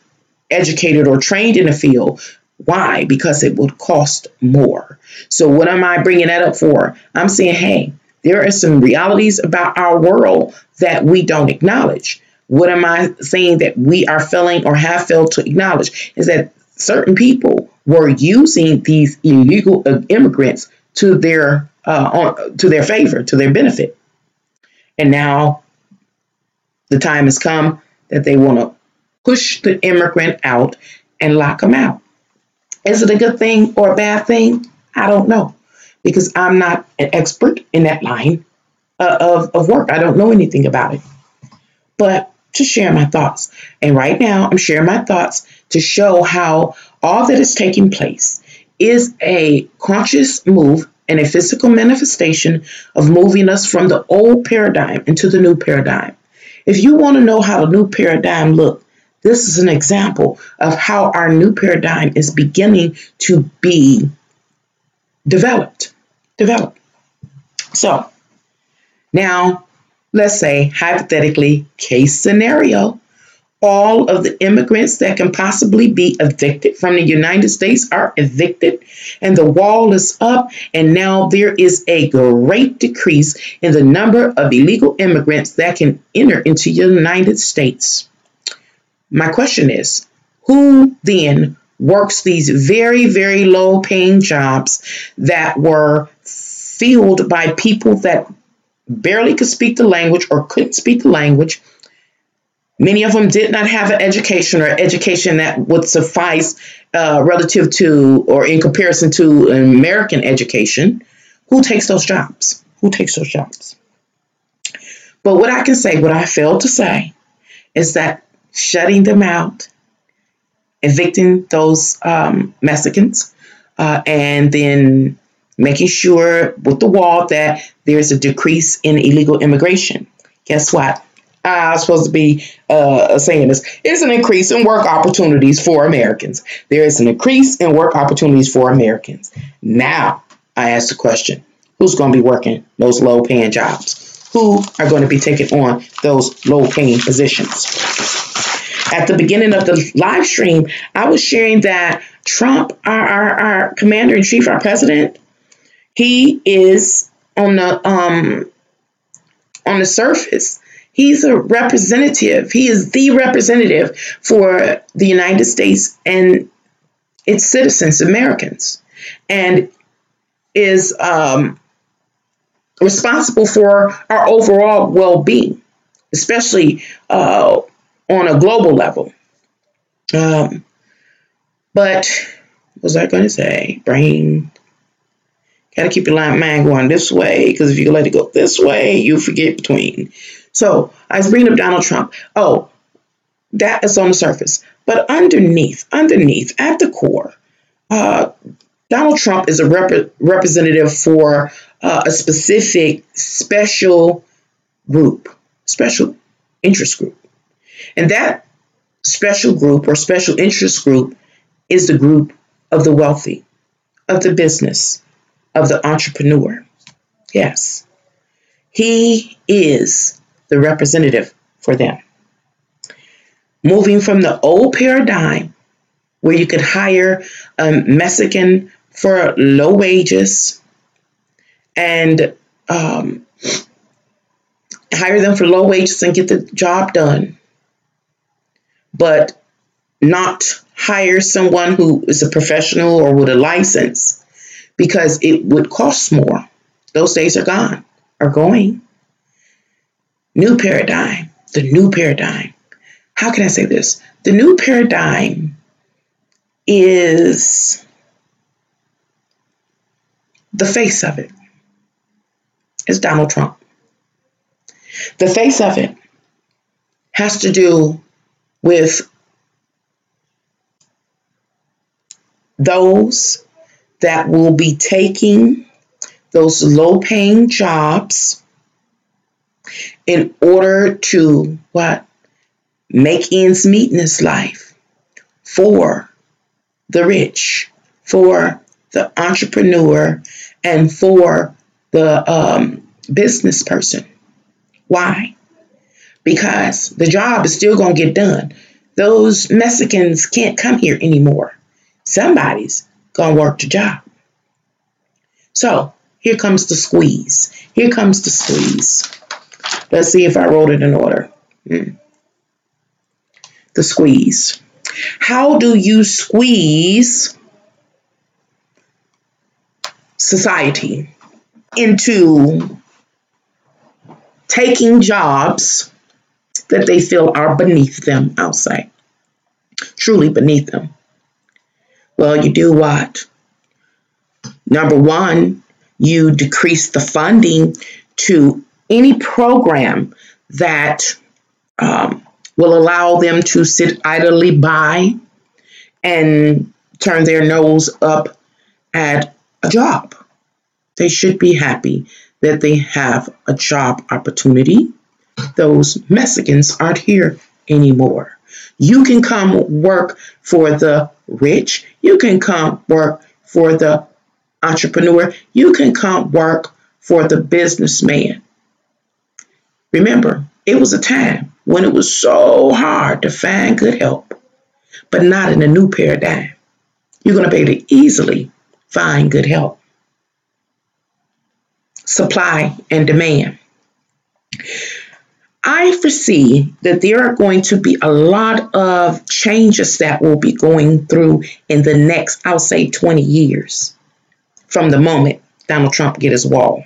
educated or trained in the field. Why? Because it would cost more. So what am I bringing that up for? I'm saying, hey, There are some realities about our world that we don't acknowledge. What am I saying that we are failing or have failed to acknowledge is that certain people were using these illegal immigrants to their favor, to their benefit. And now the time has come that they want to push the immigrant out and lock them out. Is it a good thing or a bad thing? I don't know, because I'm not an expert in that line of work. I don't know anything about it. But to share my thoughts. And right now, I'm sharing my thoughts to show how all that is taking place is a conscious move and a physical manifestation of moving us from the old paradigm into the new paradigm. If you want to know how the new paradigm looks, this is an example of how our new paradigm is beginning to be developed. So now, let's say, hypothetically, case scenario, all of the immigrants that can possibly be evicted from the United States are evicted, and the wall is up, and now there is a great decrease in the number of illegal immigrants that can enter into the United States. My question is, who then works these very, very low paying jobs that were filled by people that barely could speak the language or couldn't speak the language? Many of them did not have an education or education that would suffice relative to or in comparison to an American education. Who takes those jobs? But what I can say, what I failed to say, is that shutting them out, evicting those Mexicans, and then making sure with the wall that there's a decrease in illegal immigration. Guess what? I was supposed to be saying this. It's an increase in work opportunities for Americans. There is an increase in work opportunities for Americans. Now, I ask the question, who's going to be working those low-paying jobs? Who are going to be taking on those low-paying positions? At the beginning of the live stream, I was sharing that Trump, our commander-in-chief, our president, he is on the surface. He's a representative. He is the representative for the United States and its citizens, Americans, and is responsible for our overall well-being, especially on a global level. But what was I going to say? Brain. Got to keep your mind going this way, because if you let it go this way, you forget between. So I was bringing up Donald Trump. Oh, that is on the surface. But underneath, at the core, Donald Trump is a representative for a specific special group, special interest group. And that special group or special interest group is the group of the wealthy, of the business, of the entrepreneur. Yes, he is the representative for them. Moving from the old paradigm where you could hire a Mexican for low wages and hire them for low wages and get the job done, but not hire someone who is a professional or with a license because it would cost more. Those days are gone, are going. New paradigm, the new paradigm. How can I say this? The new paradigm is the face of it. It's Donald Trump. The face of it has to do with those that will be taking those low-paying jobs in order to what? Make ends meet in this life for the rich, for the entrepreneur, and for the business person. Why? Because the job is still going to get done. Those Mexicans can't come here anymore. Somebody's going to work the job. So Here comes the squeeze. Here comes the squeeze. Let's see if I wrote it in order. The squeeze. How do you squeeze society into taking jobs that they feel are beneath them, I'll say, truly beneath them? Well, you do what? Number one, you decrease the funding to any program that will allow them to sit idly by and turn their nose up at a job. They should be happy that they have a job opportunity. Those Mexicans aren't here anymore. You can come work for the rich. You can come work for the entrepreneur. You can come work for the businessman. Remember, it was a time when it was so hard to find good help, but not in a new paradigm. You're going to be able to easily find good help. Supply and demand. I foresee that there are going to be a lot of changes that will be going through in the next, I'll say, 20 years from the moment Donald Trump get his wall.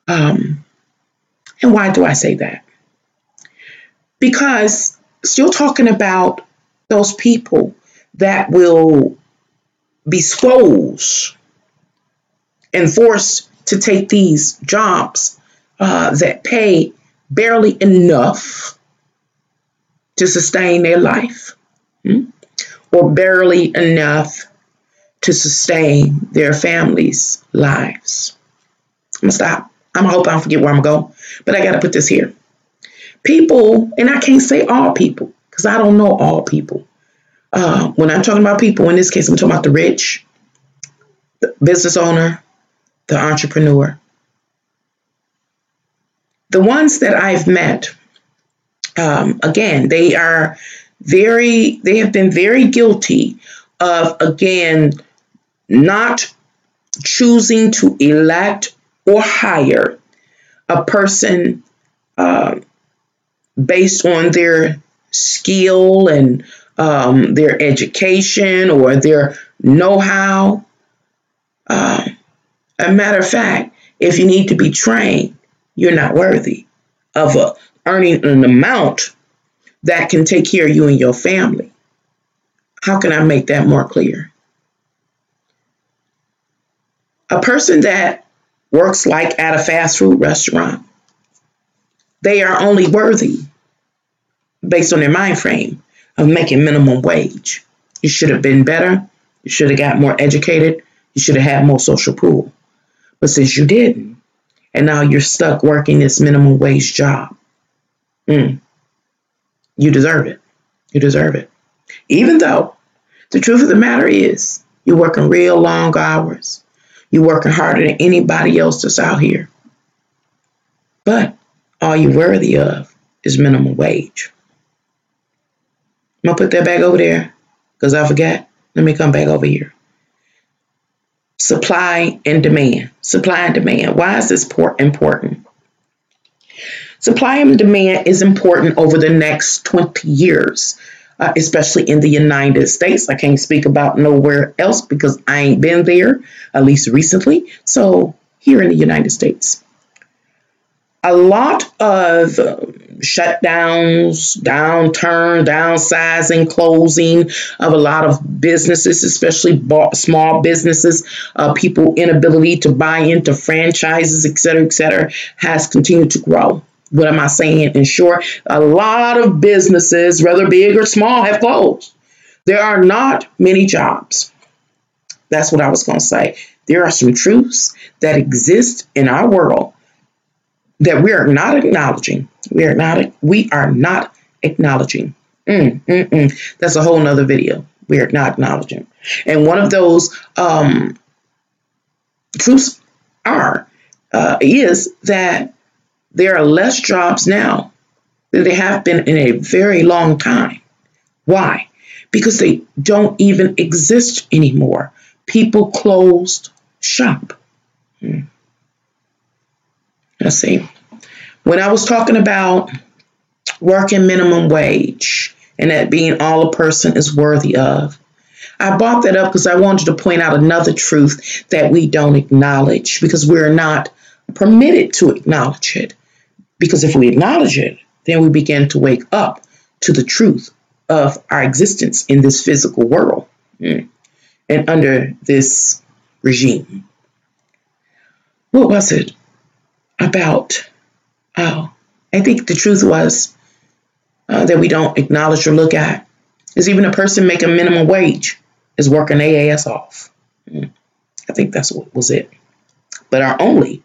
And why do I say that? Because still talking about those people that will be squoze and forced to take these jobs that pay barely enough to sustain their life, or barely enough to sustain their families' lives. I'm going to stop. I hope I don't forget where I'm going to go, but I got to put this here. People, and I can't say all people because I don't know all people. When I'm talking about people, in this case, I'm talking about the rich, the business owner, the entrepreneur. The ones that I've met, again, they have been very guilty of, again, not choosing to elect or hire a person based on their skill and their education or their know-how. A matter of fact, if you need to be trained, you're not worthy of earning an amount that can take care of you and your family. How can I make that more clear? A person that works like at a fast food restaurant, they are only worthy based on their mind frame of making minimum wage. You should have been better. You should have got more educated. You should have had more social proof. But since you didn't, and now you're stuck working this minimum wage job, you deserve it. You deserve it. Even though the truth of the matter is you're working real long hours. You're working harder than anybody else that's out here. But all you're worthy of is minimum wage. I'm going to put that back over there because I forgot. Let me come back over here. Supply and demand. Supply and demand. Why is this important? Supply and demand is important over the next 20 years, especially in the United States. I can't speak about nowhere else because I ain't been there, at least recently. So here in the United States, a lot of shutdowns, downturn, downsizing, closing of a lot of businesses, especially small businesses, people inability to buy into franchises, et cetera, has continued to grow. What am I saying? In short, a lot of businesses, whether big or small, have closed. There are not many jobs. That's what I was going to say. There are some truths that exist in our world that we are not acknowledging. We are not acknowledging. That's a whole nother video. We are not acknowledging. And one of those truths is that there are less jobs now than there have been in a very long time. Why? Because they don't even exist anymore. People closed shop. Hmm. Let's see. When I was talking about working minimum wage and that being all a person is worthy of, I brought that up because I wanted to point out another truth that we don't acknowledge because we're not permitted to acknowledge it. Because if we acknowledge it, then we begin to wake up to the truth of our existence in this physical world and under this regime. What was it about? Oh, I think the truth was that we don't acknowledge or look at is even a person making minimum wage is working their ass off. I think that's what was it. But are only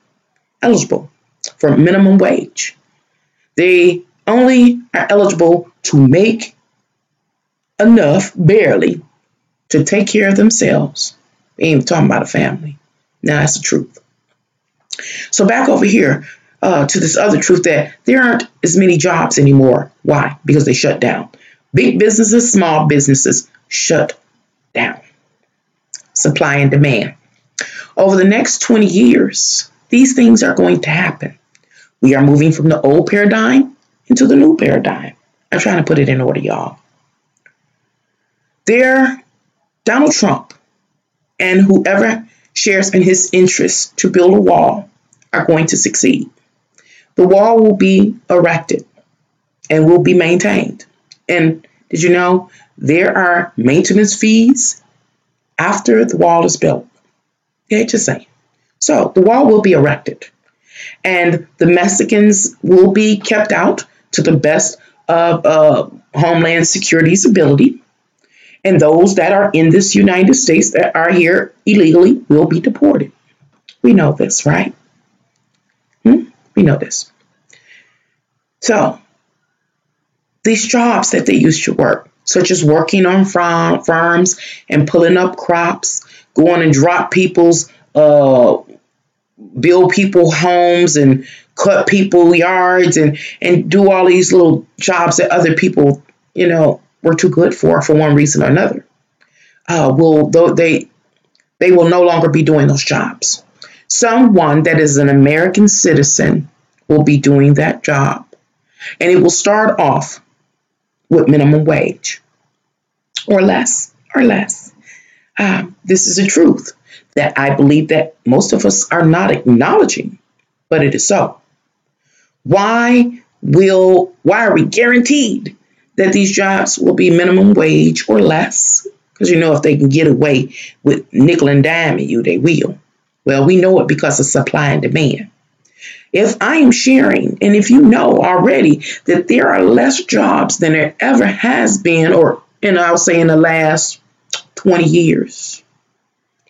eligible for minimum wage. They only are eligible to make enough, barely, to take care of themselves. We ain't even talking about a family. Now that's the truth. So back over here to this other truth that there aren't as many jobs anymore. Why? Because they shut down. Big businesses, small businesses shut down. Supply and demand. Over the next 20 years, these things are going to happen. We are moving from the old paradigm into the new paradigm. I'm trying to put it in order, y'all. Donald Trump and whoever shares in his interest to build a wall are going to succeed. The wall will be erected and will be maintained. And did you know there are maintenance fees after the wall is built? Yeah, just saying. So the wall will be erected and the Mexicans will be kept out to the best of Homeland Security's ability. And those that are in this United States that are here illegally will be deported. We know this, right? We know this. So these jobs that they used to work, such as working on farms and pulling up crops, going and drop people's, build people homes and cut people yards and do all these little jobs that other people, were too good for one reason or another. They will no longer be doing those jobs. Someone that is an American citizen will be doing that job. And it will start off with minimum wage or less. This is a truth that I believe that most of us are not acknowledging, but it is so. Why are we guaranteed that these jobs will be minimum wage or less? Because if they can get away with nickel and diming you, they will. Well, we know it because of supply and demand. If I am sharing, and if you know already that there are less jobs than there ever has been, or I'll say in the last 20 years.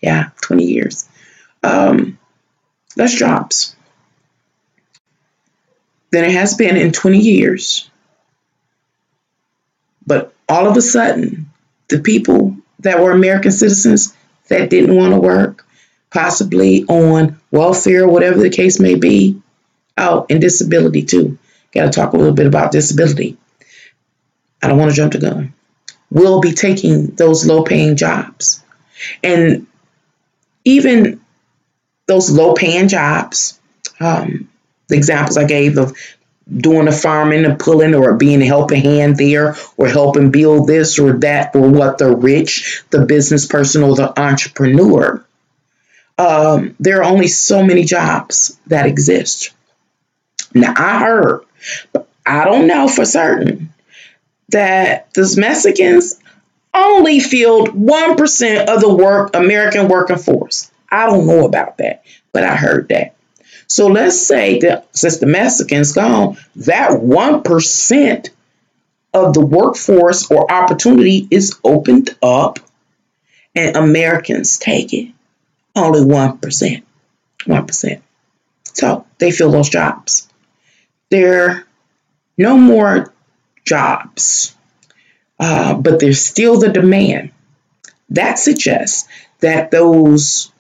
Yeah, 20 years. Less jobs than it has been in 20 years. But all of a sudden, the people that were American citizens that didn't want to work, possibly on welfare, whatever the case may be, and disability too. Got to talk a little bit about disability. I don't want to jump the gun. We'll be taking those low-paying jobs. And even those low-paying jobs, the examples I gave of doing the farming and pulling or being a helping hand there or helping build this or that for what the rich, the business person or the entrepreneur, there are only so many jobs that exist. Now, I heard, but I don't know for certain, that the Mexicans only filled 1% of the American working force. I don't know about that, but I heard that. So let's say that since the Mexicans gone, that 1% of the workforce or opportunity is opened up and Americans take it. Only 1%. 1%. So they fill those jobs. There are no more jobs, but there's still the demand. That suggests that those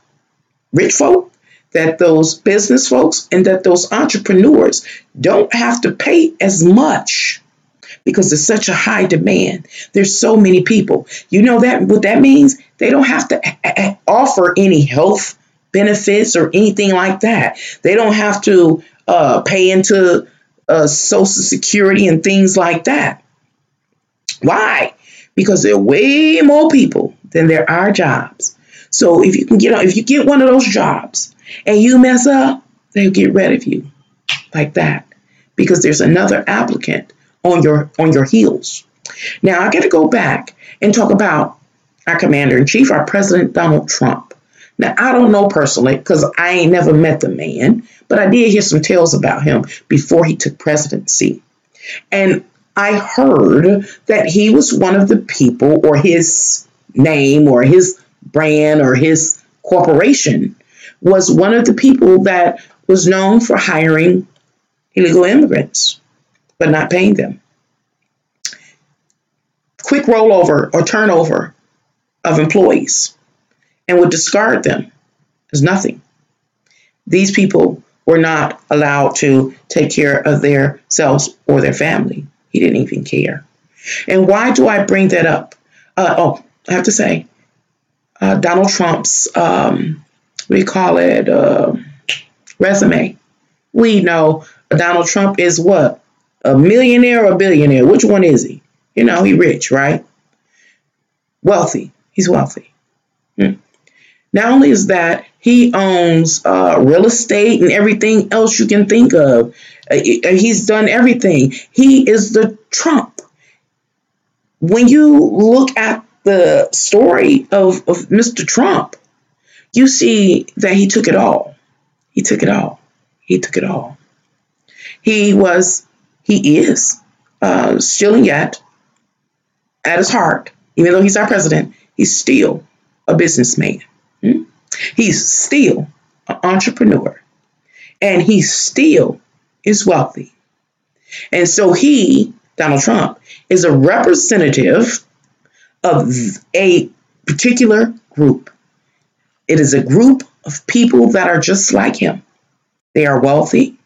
rich folk, that those business folks, and that those entrepreneurs don't have to pay as much because there's such a high demand. There's so many people. You know that what that means? They don't have to offer any health benefits or anything like that. They don't have to pay into Social Security and things like that. Why? Because there are way more people than there are jobs. So if you get one of those jobs and you mess up, they'll get rid of you like that because there's another applicant on your heels. Now I got to go back and talk about our commander in chief, our President Donald Trump. Now I don't know personally because I ain't never met the man, but I did hear some tales about him before he took presidency. And I heard that he was one of the people, or his name or his brand or his corporation was one of the people that was known for hiring illegal immigrants, but not paying them. Quick rollover or turnover of employees and would discard them as nothing. These people were not allowed to take care of themselves or their family. He didn't even care. And why do I bring that up? I have to say, Donald Trump's, resume. We know Donald Trump is what? A millionaire or a billionaire? Which one is he? You know, he rich, right? Wealthy. He's wealthy. Not only is that, he owns real estate and everything else you can think of. He's done everything. He is the Trump. When you look at the story of Mr. Trump, you see that he took it all. He took it all. He took it all. He is still yet, at his heart, even though he's our president, he's still a businessman. He's still an entrepreneur. And he still is wealthy. And so Donald Trump, is a representative of a particular group. It is a group of people that are just like him. They are wealthy.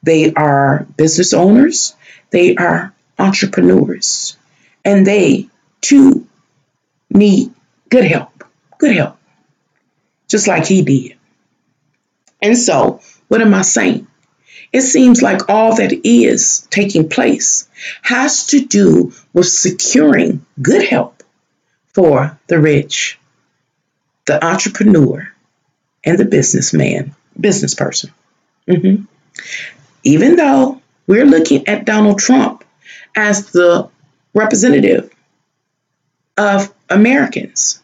They are business owners. They are entrepreneurs. And they, too, need good help. Good help. Just like he did. And so, what am I saying? It seems like all that is taking place has to do with securing good help for the rich, the entrepreneur, and the business person. Even though we're looking at Donald Trump as the representative of Americans,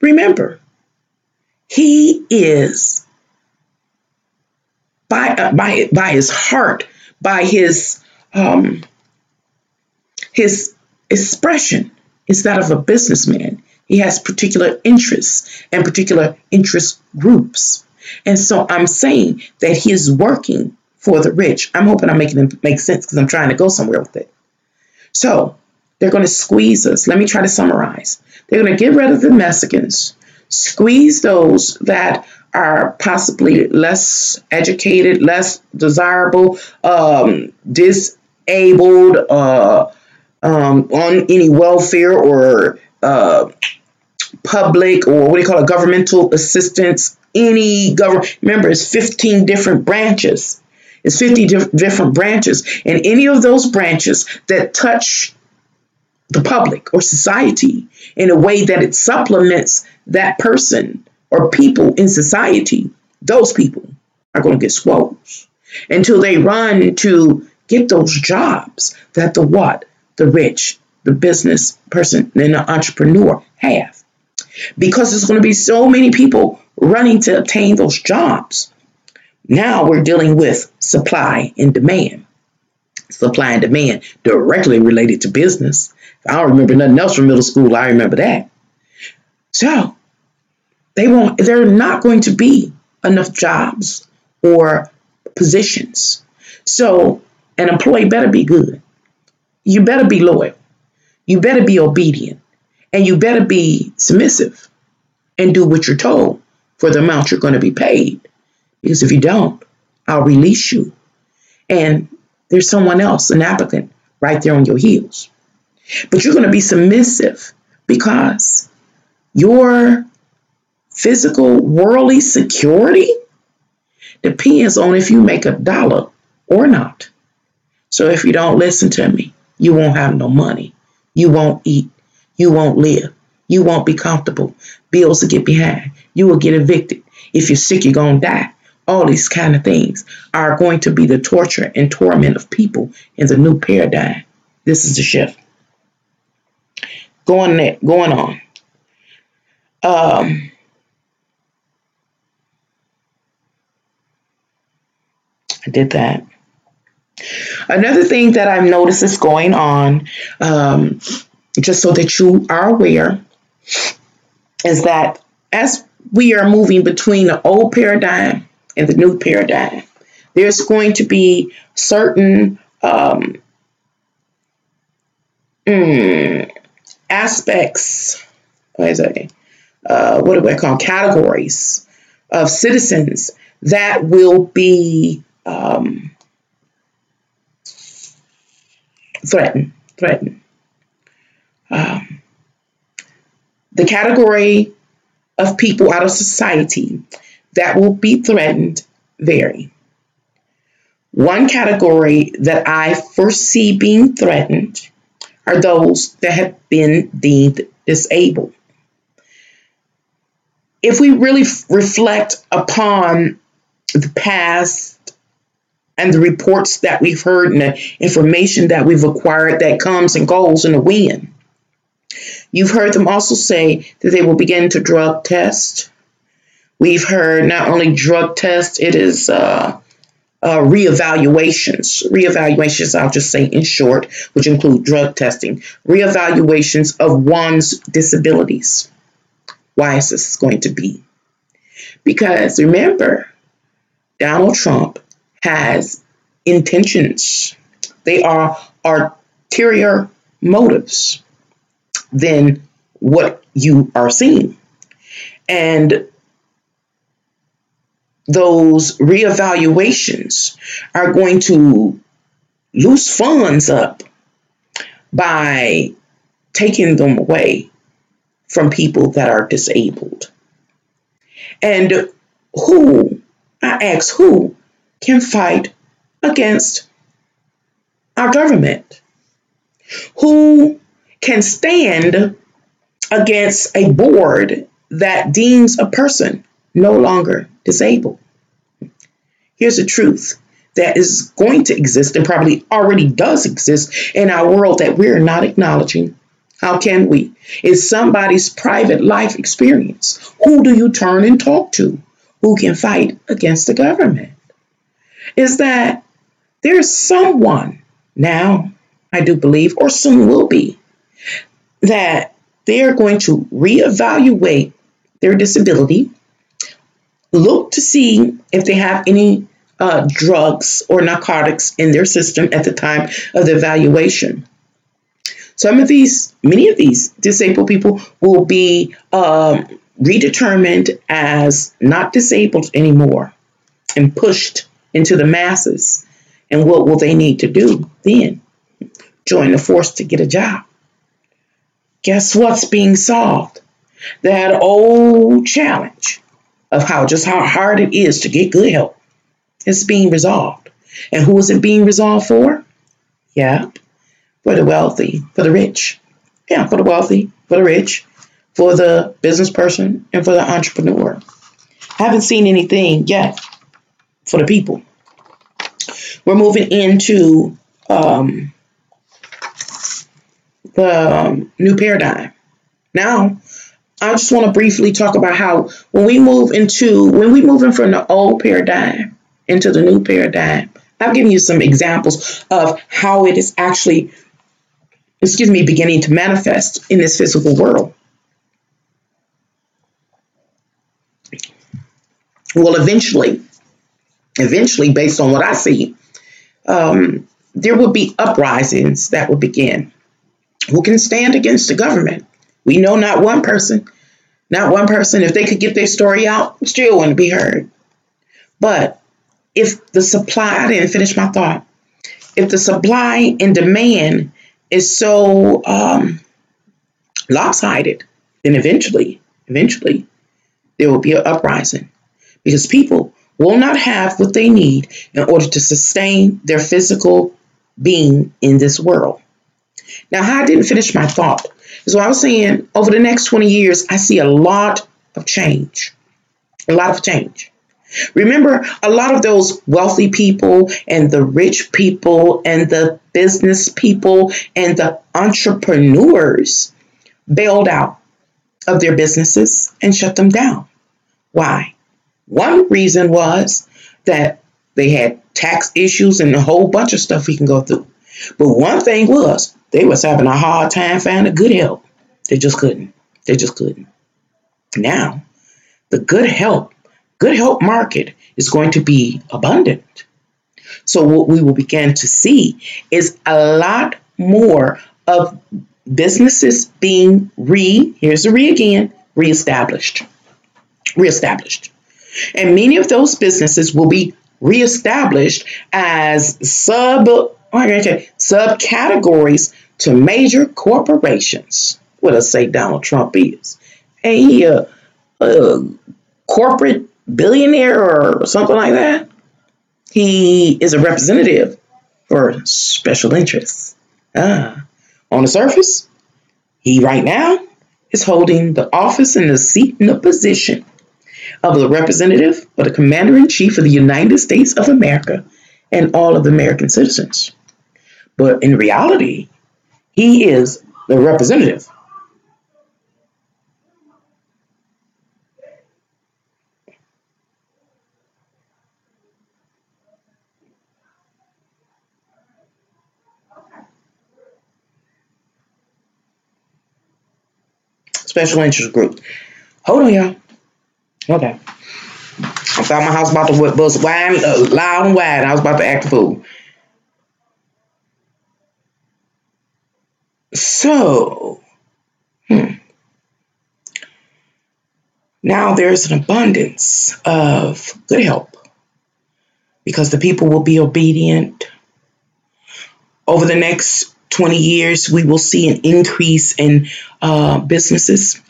remember, he is by his heart, by his expression, is that of a businessman. He has particular interests and particular interest groups. And so I'm saying that he is working for the rich. I'm hoping I'm making it make sense because I'm trying to go somewhere with it. So they're going to squeeze us. Let me try to summarize. They're going to get rid of the Mexicans, squeeze those that are possibly less educated, less desirable, disabled, on any welfare or public, or what do you call it, governmental assistance, any government. Remember, it's 15 different branches. It's 50 different branches. And any of those branches that touch the public or society in a way that it supplements that person or people in society, those people are going to get squoze until they run to get those jobs that the rich, the business person, and the entrepreneur have. Because there's going to be so many people running to obtain those jobs. Now we're dealing with supply and demand. Supply and demand directly related to business. I don't remember nothing else from middle school. I remember that. So there are not going to be enough jobs or positions. So an employee better be good. You better be loyal. You better be obedient. And you better be submissive and do what you're told for the amount you're going to be paid. Because if you don't, I'll release you. And there's someone else, an applicant, right there on your heels. But you're going to be submissive because your physical, worldly security depends on if you make a dollar or not. So if you don't listen to me, you won't have no money. You won't eat. You won't live. You won't be comfortable. Bills will get behind. You will get evicted. If you're sick, you're going to die. All these kind of things are going to be the torture and torment of people in the new paradigm. This is the shift. Going on. I did that. Another thing that I've noticed is going on, just so that you are aware, is that as we are moving between the old paradigm and the new paradigm, there's going to be certain aspects, what do I call categories of citizens that will be threatened. The category of people out of society that will be threatened vary. One category that I foresee being threatened are those that have been deemed disabled. If we really reflect upon the past and the reports that we've heard and the information that we've acquired that comes and goes in the wind, you've heard them also say that they will begin to drug test. We've heard not only drug test, it is reevaluations. Reevaluations, I'll just say in short, which include drug testing. Reevaluations of one's disabilities. Why is this going to be? Because remember, Donald Trump has intentions. They are ulterior motives than what you are seeing. And those reevaluations are going to loose funds up by taking them away from people that are disabled. And who can fight against our government? Who can stand against a board that deems a person no longer disabled? Here's the truth that is going to exist and probably already does exist in our world that we're not acknowledging. How can we? It's somebody's private life experience. Who do you turn and talk to? Who can fight against the government? Is that there's someone now, I do believe, or soon will be, that they're going to reevaluate their disability, look to see if they have any drugs or narcotics in their system at the time of the evaluation. Many of these disabled people will be redetermined as not disabled anymore and pushed into the masses. And what will they need to do then? Join the force to get a job. Guess what's being solved? That old challenge of how hard it is to get good help is being resolved. And who is it being resolved for? Yeah, for the wealthy, for the rich. Yeah, for the wealthy, for the rich, for the business person, and for the entrepreneur. I haven't seen anything yet for the people. We're moving into the new paradigm. Now, I just want to briefly talk about how when we move in from the old paradigm into the new paradigm, I've given you some examples of how it is actually, beginning to manifest in this physical world. Well, eventually, based on what I see, there will be uprisings that will begin. Who can stand against the government? We know not one person, if they could get their story out, still wouldn't be heard. But if the supply, I didn't finish my thought. If the supply and demand is so lopsided, then eventually There will be an uprising because people will not have what they need in order to sustain their physical being in this world. Now, how I didn't finish my thought is what I was saying. Over the next 20 years, I see a lot of change. A lot of change. Remember, a lot of those wealthy people and the rich people and the business people and the entrepreneurs bailed out of their businesses and shut them down. Why? One reason was that they had tax issues and a whole bunch of stuff we can go through. But one thing was they was having a hard time finding good help. They just couldn't. They just couldn't. Now, the good help market is going to be abundant. So what we will begin to see is a lot more of businesses being reestablished. And many of those businesses will be reestablished as subcategories to major corporations. What I say Donald Trump is. Ain't he a corporate billionaire or something like that? He is a representative for special interests. On the surface, he right now is holding the office and the seat and the position of the representative or the commander-in-chief of the United States of America and all of the American citizens. But in reality, he is the representative. Special interest group. Hold on, y'all. Okay. I thought my house about to bust wide, loud and wide. I was about to act a fool. So, now there's an abundance of good help because the people will be obedient. Over the next 20 years, we will see an increase in businesses,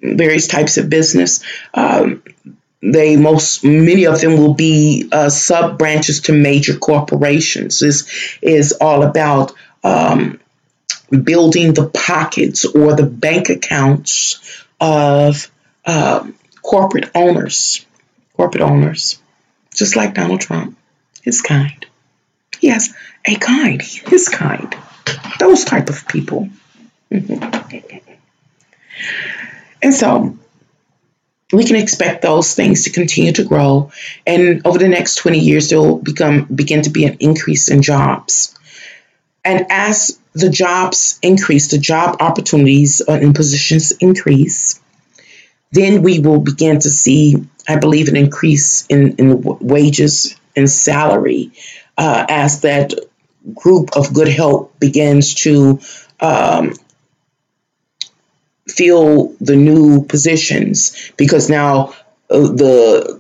various types of business. Many of them will be sub branches to major corporations. This is all about building the pockets or the bank accounts of corporate owners, just like Donald Trump, his kind. He has a kind, his kind, those type of people. And so we can expect those things to continue to grow. And over the next 20 years, there will begin to be an increase in jobs. And as the jobs increase, the job opportunities and positions increase, then we will begin to see, I believe, an increase in wages and salary as that group of good help begins to fill the new positions, because now the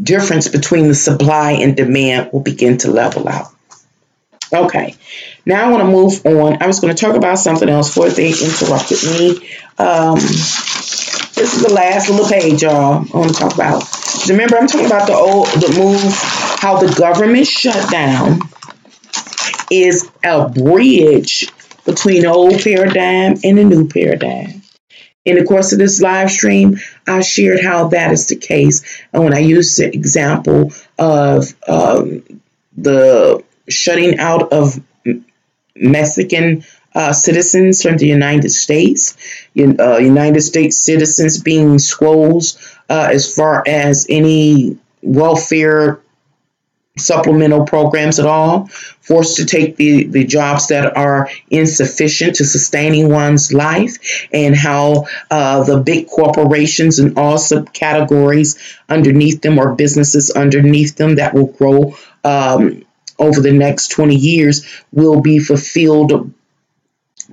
difference between the supply and demand will begin to level out. Okay, now I want to move on. I was going to talk about something else before they interrupted me. This is the last little page, y'all, I want to talk about. Remember, I'm talking about the move, how the government shutdown is a bridge between the old paradigm and the new paradigm. In the course of this live stream, I shared how that is the case. And when I used the example of the shutting out of Mexican citizens from the United States, United States citizens being squoze as far as any welfare supplemental programs at all, forced to take the jobs that are insufficient to sustaining one's life, and how the big corporations and all subcategories underneath them or businesses underneath them that will grow over the next 20 years will be fulfilled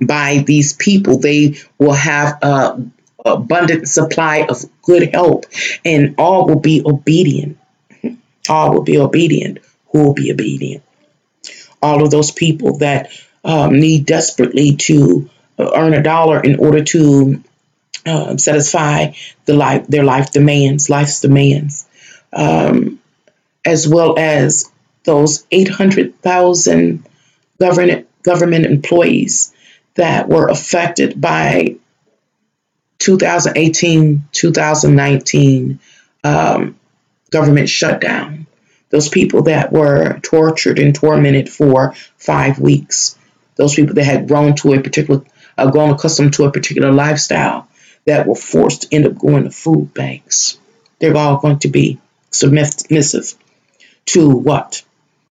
by these people. They will have abundant supply of good help, and all will be obedient. All will be obedient. Who will be obedient? All of those people that need desperately to earn a dollar in order to satisfy life's demands, as well as those 800,000 government employees that were affected by 2018, 2019 government shutdown. Those people that were tortured and tormented for 5 weeks. Those people that had grown accustomed to a particular lifestyle that were forced to end up going to food banks. They're all going to be submissive to what?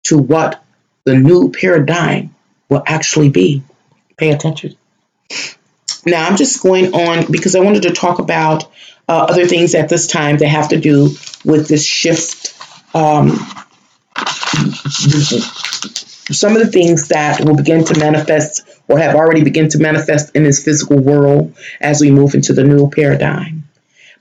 To what the new paradigm will actually be. Pay attention. Now, I'm just going on because I wanted to talk about other things at this time that have to do with this shift. Some of the things that will begin to manifest or have already begun to manifest in this physical world as we move into the new paradigm.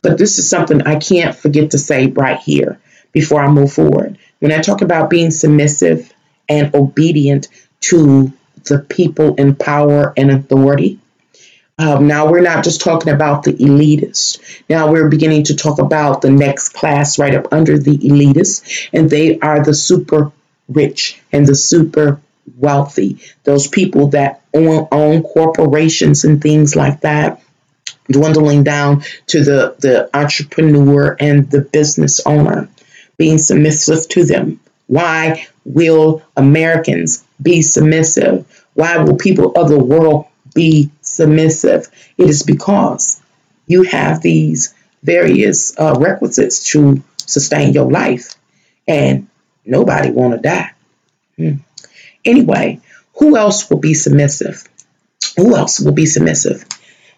But this is something I can't forget to say right here before I move forward. When I talk about being submissive and obedient to the people in power and authority, now we're not just talking about the elitists. Now we're beginning to talk about the next class right up under the elitists, and they are the super rich and the super wealthy. Those people that own corporations and things like that, dwindling down to the entrepreneur and the business owner, being submissive to them. Why will Americans be submissive? Why will people of the world be submissive? It is because you have these various requisites to sustain your life, and nobody want to die. Anyway, who else will be submissive? Who else will be submissive?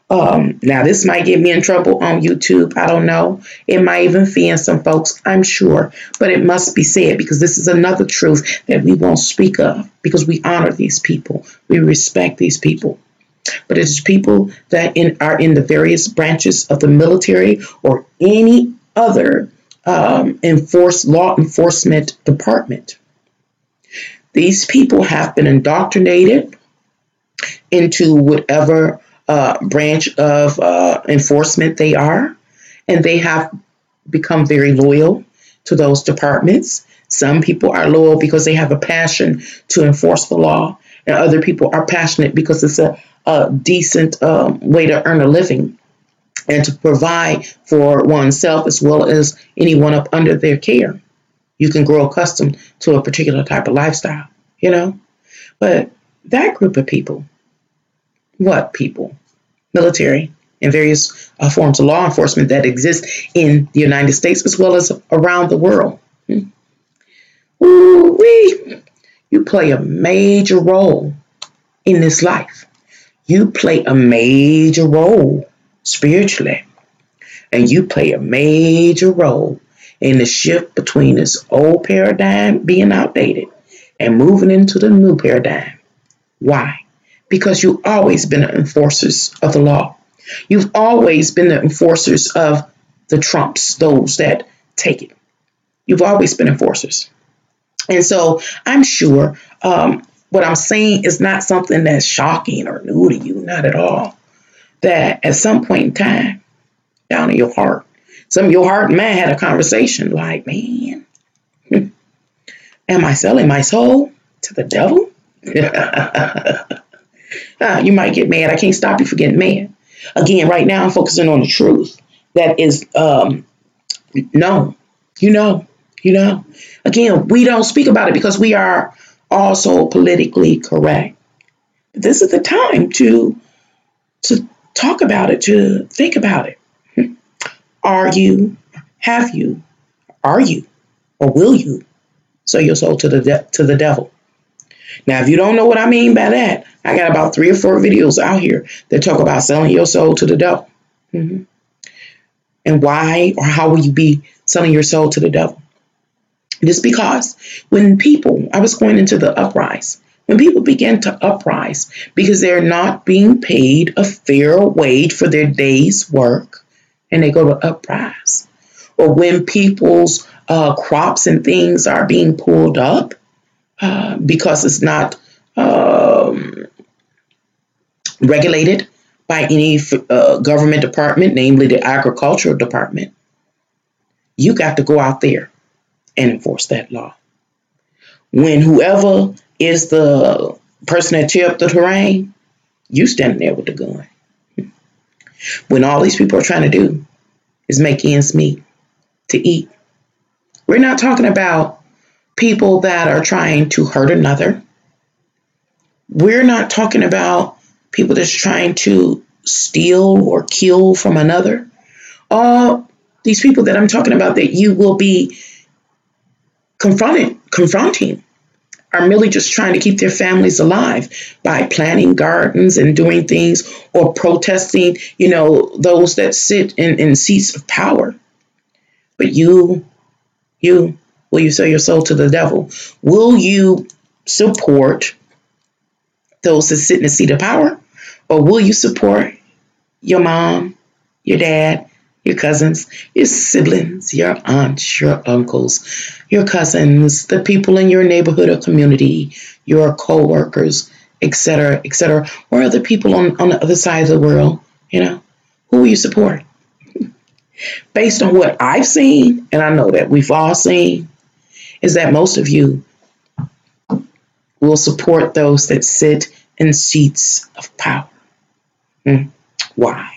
Now, this might get me in trouble on YouTube. I don't know. It might even offend some folks, I'm sure. But it must be said because this is another truth that we won't speak of because we honor these people. We respect these people. But it's people that are in the various branches of the military or any other law enforcement department. These people have been indoctrinated into whatever branch of enforcement they are, and they have become very loyal to those departments. Some people are loyal because they have a passion to enforce the law, and other people are passionate because it's a decent way to earn a living and to provide for oneself as well as anyone up under their care. You can grow accustomed to a particular type of lifestyle, But that group of people, what people? Military and various forms of law enforcement that exist in the United States as well as around the world. Ooh-wee. You play a major role in this life. You play a major role spiritually. And you play a major role in the shift between this old paradigm being outdated and moving into the new paradigm. Why? Because you've always been the enforcers of the law. You've always been the enforcers of the trumps, those that take it. You've always been enforcers. And so I'm sure what I'm saying is not something that's shocking or new to you, not at all. That at some point in time, down in your heart, some of your heart and mind had a conversation like, man, am I selling my soul to the devil? You might get mad. I can't stop you from getting mad. Again, right now I'm focusing on the truth that is known. Again, we don't speak about it because we are also politically correct. But this is the time to talk about it, to think about it. Are you, or will you sell your soul to the devil? Now, if you don't know what I mean by that, I got about 3 or 4 videos out here that talk about selling your soul to the devil. And why or how will you be selling your soul to the devil? Just because I was going into the uprise, when people begin to uprise because they're not being paid a fair wage for their day's work, and they go to uprise, or when people's crops and things are being pulled up because it's not regulated by any government department, namely the agricultural department. You got to go out there and enforce that law. When whoever is the person that tear up the terrain, you standing there with the gun. When all these people are trying to do is make ends meet to eat. We're not talking about people that are trying to hurt another. We're not talking about people that's trying to steal or kill from another. All these people that I'm talking about that you will be confronting are merely just trying to keep their families alive by planting gardens and doing things or protesting, those that sit in seats of power. But will you sell your soul to the devil? Will you support those that sit in the seat of power? Or will you support your mom, your dad, your cousins, your siblings, your aunts, your uncles, your cousins, the people in your neighborhood or community, your co-workers, etc., etc., or other people on the other side of the world? Who will you support? Based on what I've seen, and I know that we've all seen, is that most of you will support those that sit in seats of power. Why?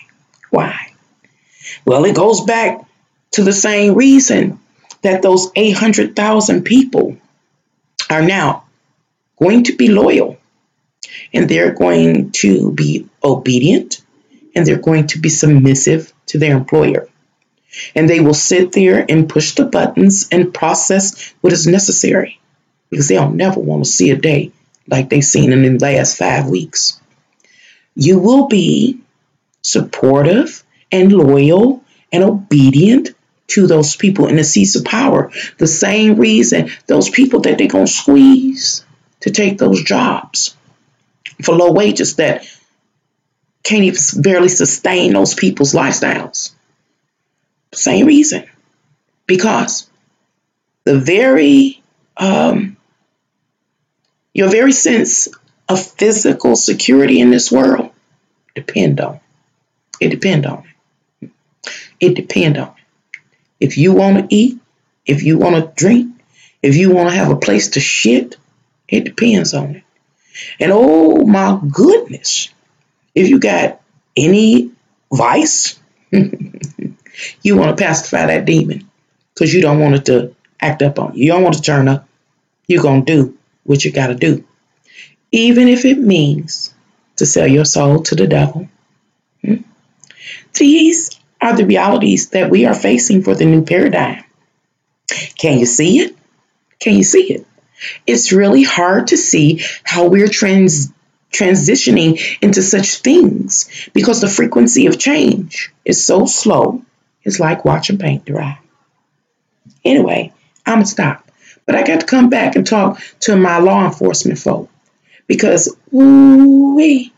Well, it goes back to the same reason that those 800,000 people are now going to be loyal, and they're going to be obedient, and they're going to be submissive to their employer. And they will sit there and push the buttons and process what is necessary, because they'll never want to see a day like they've seen in the last 5 weeks. You will be supportive and loyal and obedient to those people in the seats of power. The same reason those people that they're going to squeeze to take those jobs for low wages that can't even barely sustain those people's lifestyles. Same reason. Because your very sense of physical security in this world depend on it. If you want to eat, if you want to drink, if you want to have a place to shit, it depends on it. And oh my goodness, if you got any vice, you want to pacify that demon because you don't want it to act up on you. You don't want it to turn up. You're going to do what you got to do, even if it means to sell your soul to the devil. These are the realities that we are facing for the new paradigm. Can you see it? It's really hard to see how we're transitioning into such things because the frequency of change is so slow. It's like watching paint dry. Anyway, I'm going to stop. But I got to come back and talk to my law enforcement folk because, I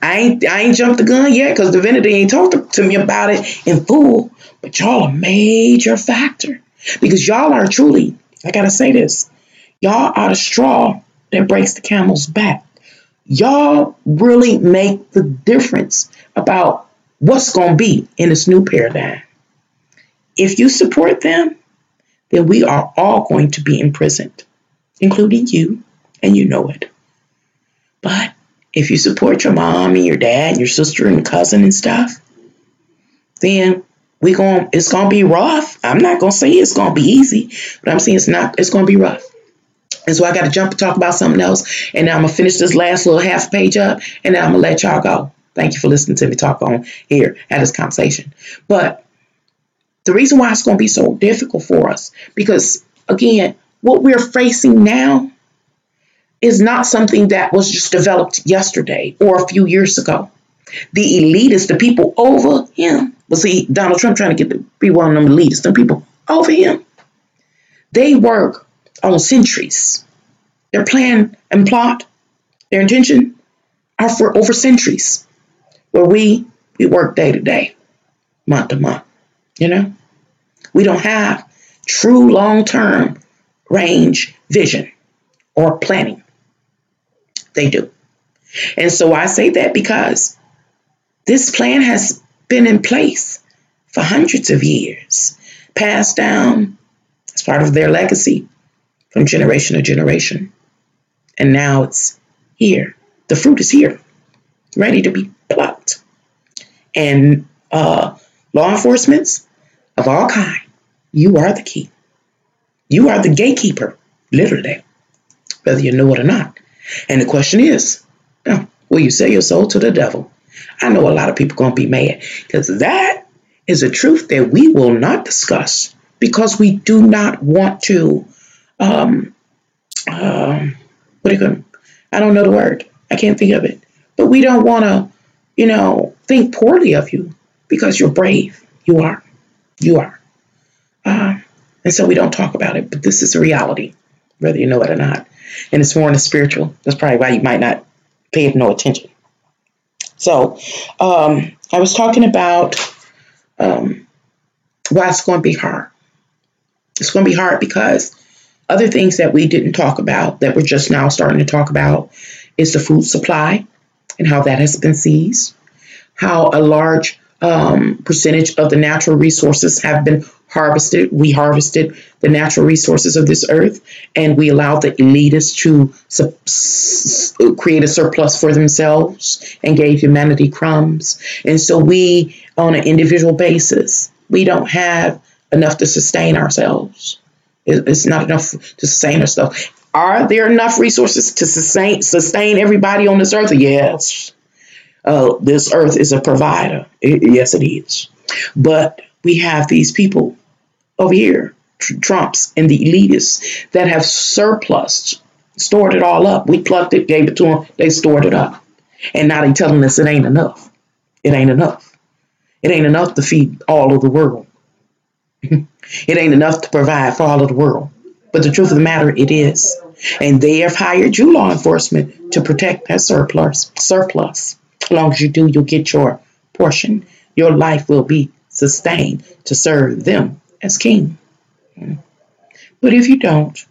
ain't jumped the gun yet because Divinity ain't talked to me about it in full. But y'all a major factor because y'all are truly, I got to say this, y'all are the straw that breaks the camel's back. Y'all really make the difference about what's going to be in this new paradigm. If you support them, then we are all going to be imprisoned, including you, and you know it. But if you support your mom and your dad and your sister and cousin and stuff, then it's going to be rough. I'm not going to say it's going to be easy, but I'm saying it's going to be rough. And so I got to jump and talk about something else. And now I'm going to finish this last little half page up, and then I'm going to let y'all go. Thank you for listening to me talk on here at this conversation. But the reason why it's going to be so difficult for us, because, again, what we're facing now is not something that was just developed yesterday or a few years ago. The elitists, the people over him, but see, Donald Trump trying to be one of them elitists, the people over him, they work on centuries. Their plan and plot, their intention are for over centuries, where we work day to day, month to month. We don't have true long-term range vision or planning. They do. And so I say that because this plan has been in place for hundreds of years, passed down as part of their legacy from generation to generation. And now it's here. The fruit is here, ready to be plucked. And law enforcement of all kind, you are the key. You are the gatekeeper, literally, whether you know it or not. And the question is, will you sell your soul to the devil? I know a lot of people are going to be mad because that is a truth that we will not discuss because we do not want to, I don't know the word. I can't think of it. But we don't want to, think poorly of you because you're brave. You are. You are. And so we don't talk about it. But this is a reality, whether you know it or not. And it's more in the spiritual. That's probably why you might not pay it no attention. So I was talking about why it's going to be hard. It's going to be hard because other things that we didn't talk about that we're just now starting to talk about is the food supply and how that has been seized, how a large percentage of the natural resources have been harvested. We harvested the natural resources of this earth and we allowed the elitists to create a surplus for themselves and gave humanity crumbs. And so we, on an individual basis, we don't have enough to sustain ourselves. It's not enough to sustain ourselves. Are there enough resources to sustain everybody on this earth? Yes. This earth is a provider. Yes, it is. But we have these people over here, Trumps and the elitists, that have surplus, stored it all up. We plucked it, gave it to them, they stored it up. And now they're telling us it ain't enough. It ain't enough. It ain't enough to feed all of the world. It ain't enough to provide for all of the world. But the truth of the matter, it is. And they have hired you, law enforcement, to protect that surplus. As long as you do, you'll get your portion. Your life will be sustained to serve them as king. But if you don't,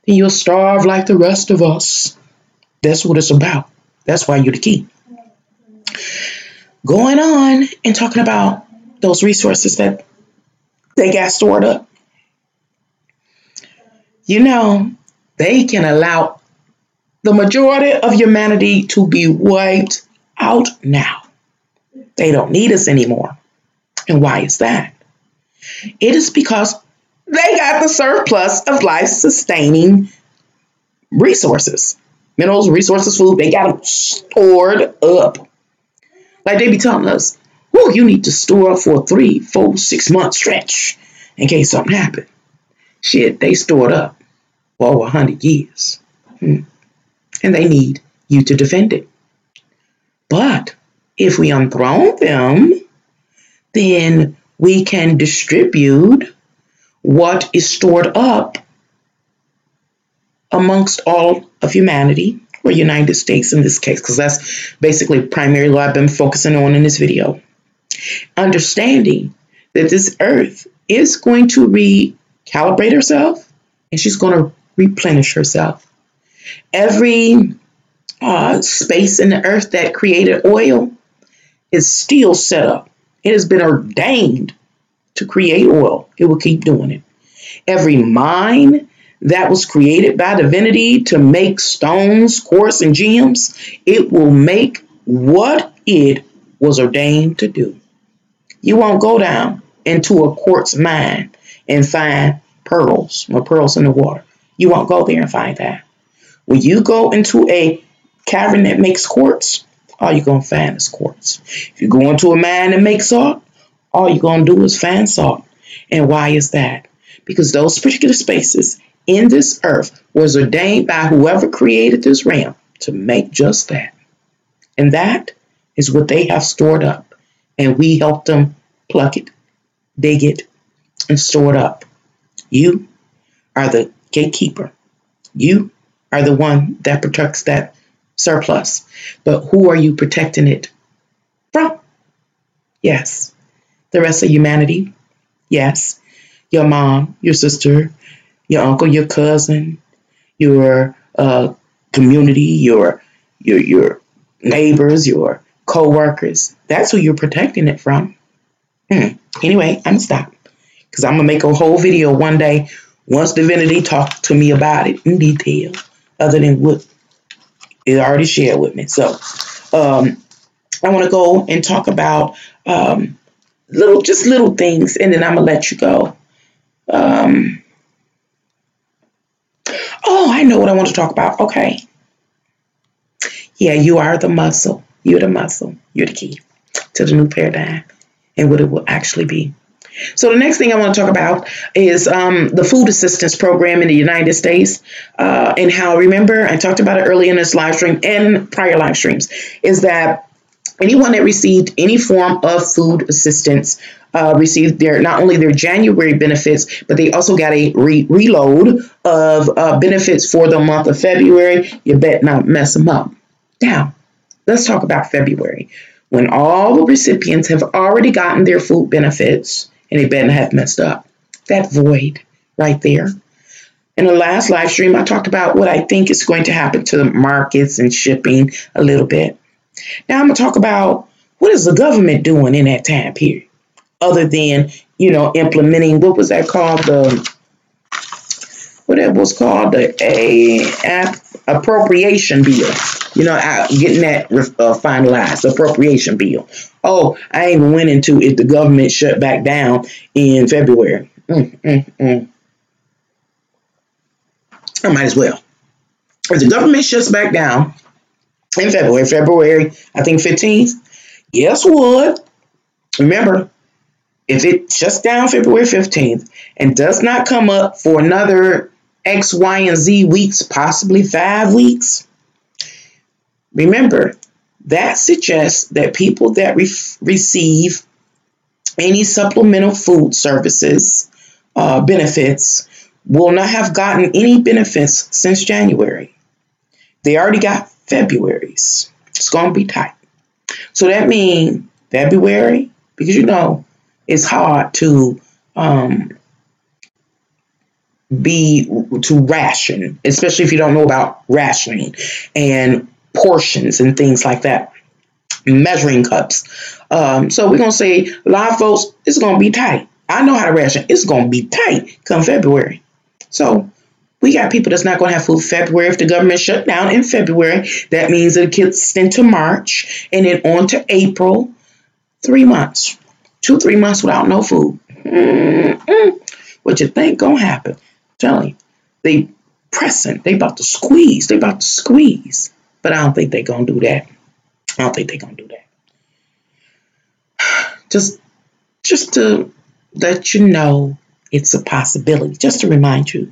then you'll starve like the rest of us. That's what it's about. That's why you're the key. Going on and talking about those resources that they got stored up. They can allow the majority of humanity to be wiped out now. They don't need us anymore. And why is that? It is because they got the surplus of life-sustaining resources. Minerals, resources, food, they got them stored up. Like they be telling us, you need to store up for a 3, 4, 6 month stretch in case something happens. Shit, they stored up for over 100 years. And they need you to defend it. But if we unthrone them, then we can distribute what is stored up amongst all of humanity, or United States in this case, because that's basically primarily what I've been focusing on in this video. Understanding that this earth is going to recalibrate herself and she's going to replenish herself. Every space in the earth that created oil is still set up. It has been ordained to create oil. It will keep doing it. Every mine that was created by divinity to make stones, quartz, and gems, it will make what it was ordained to do. You won't go down into a quartz mine and find pearls or pearls in the water. You won't go there and find that. When you go into a cavern that makes quartz, all you're going to find is quartz. If you go into a mine that makes salt, all you're going to do is find salt. And why is that? Because those particular spaces in this earth was ordained by whoever created this realm to make just that. And that is what they have stored up. And we help them pluck it, dig it, and store it up. You are the gatekeeper. You are the one that protects that surplus. But who are you protecting it from? Yes. The rest of humanity? Yes. Your mom, your sister, your uncle, your cousin, your community, your neighbors, your co-workers. That's who you're protecting it from. Anyway, I'm gonna stop because I'm gonna make a whole video one day once Divinity talked to me about it in detail, other than what it already shared with me. So I want to go and talk about little things, and then I'm gonna let you go. Oh, I know what I want to talk about. Okay. Yeah, you are the muscle. You're the muscle. You're the key to the new paradigm and what it will actually be. So the next thing I want to talk about is the food assistance program in the United States, and how, remember, I talked about it earlier in this live stream and prior live streams, is that anyone that received any form of food assistance received not only their January benefits, but they also got a reload of benefits for the month of February. You bet not mess them up. Now, let's talk about February, when all the recipients have already gotten their food benefits, and they better have messed up. That void right there. In the last live stream, I talked about what I think is going to happen to the markets and shipping a little bit. Now I'm going to talk about what is the government doing in that time period, other than, implementing, what was that called? The appropriation bill. Getting that finalized, appropriation bill. Oh, I even went into if the government shut back down in February. I might as well. If the government shuts back down in February, I think 15th, guess what? Remember, if it shuts down February 15th and does not come up for another X, Y, and Z weeks, possibly 5 weeks, remember, that suggests that people that receive any supplemental food services benefits will not have gotten any benefits since January. They already got February's. It's going to be tight. So that means February, because it's hard to ration, especially if you don't know about rationing and portions and things like that, measuring cups. So we're going to say a lot of folks, it's going to be tight. I know how to ration. It's going to be tight come February. So we got people that's not going to have food February. If the government shut down in February, that means it gets into March and then on to April. 3 months. 2-3 months without no food. What you think going to happen? I'm telling you. They pressing. They about to squeeze. But I don't think they're going to do that. Just to let you know, it's a possibility. Just to remind you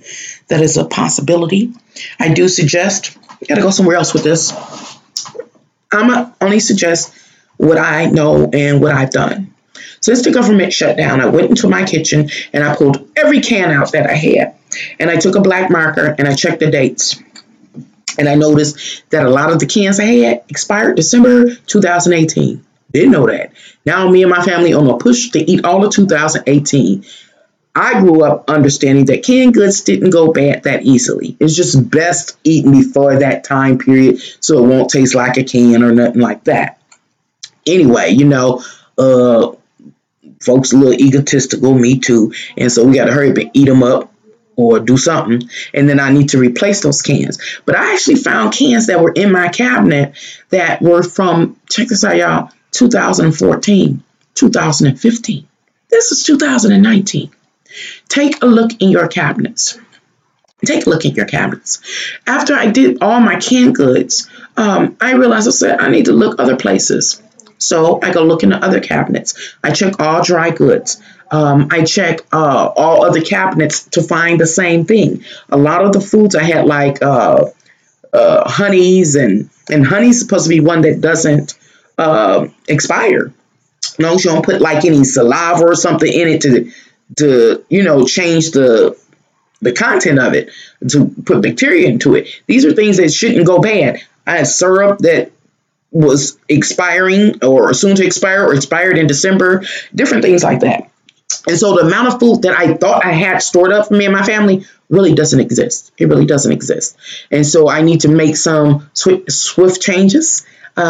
that it's a possibility. I do suggest, you got to go somewhere else with this. I'm going to only suggest what I know and what I've done. Since the government shut down, I went into my kitchen and I pulled every can out that I had. And I took a black marker and I checked the dates. And I noticed that a lot of the cans I had expired December 2018. Didn't know that. Now me and my family on a push to eat all of 2018. I grew up understanding that canned goods didn't go bad that easily. It's just best eaten before that time period so it won't taste like a can or nothing like that. Anyway, folks a little egotistical, me too. And so we got to hurry up and eat them up or do something. And then I need to replace those cans. But I actually found cans that were in my cabinet that were from, check this out, y'all, 2014, 2015. This is 2019. Take a look in your cabinets. After I did all my canned goods, I realized, I said, I need to look other places. So I go look in the other cabinets. I check all dry goods. I check all other cabinets to find the same thing. A lot of the foods I had, like honeys, and honey's supposed to be one that doesn't expire. No, you don't put like any saliva or something in it to change the content of it, to put bacteria into it. These are things that shouldn't go bad. I had syrup that was expiring or soon to expire or expired in December, different things like that. And so the amount of food that I thought I had stored up for me and my family really doesn't exist. It really doesn't exist. And so I need to make some swift changes.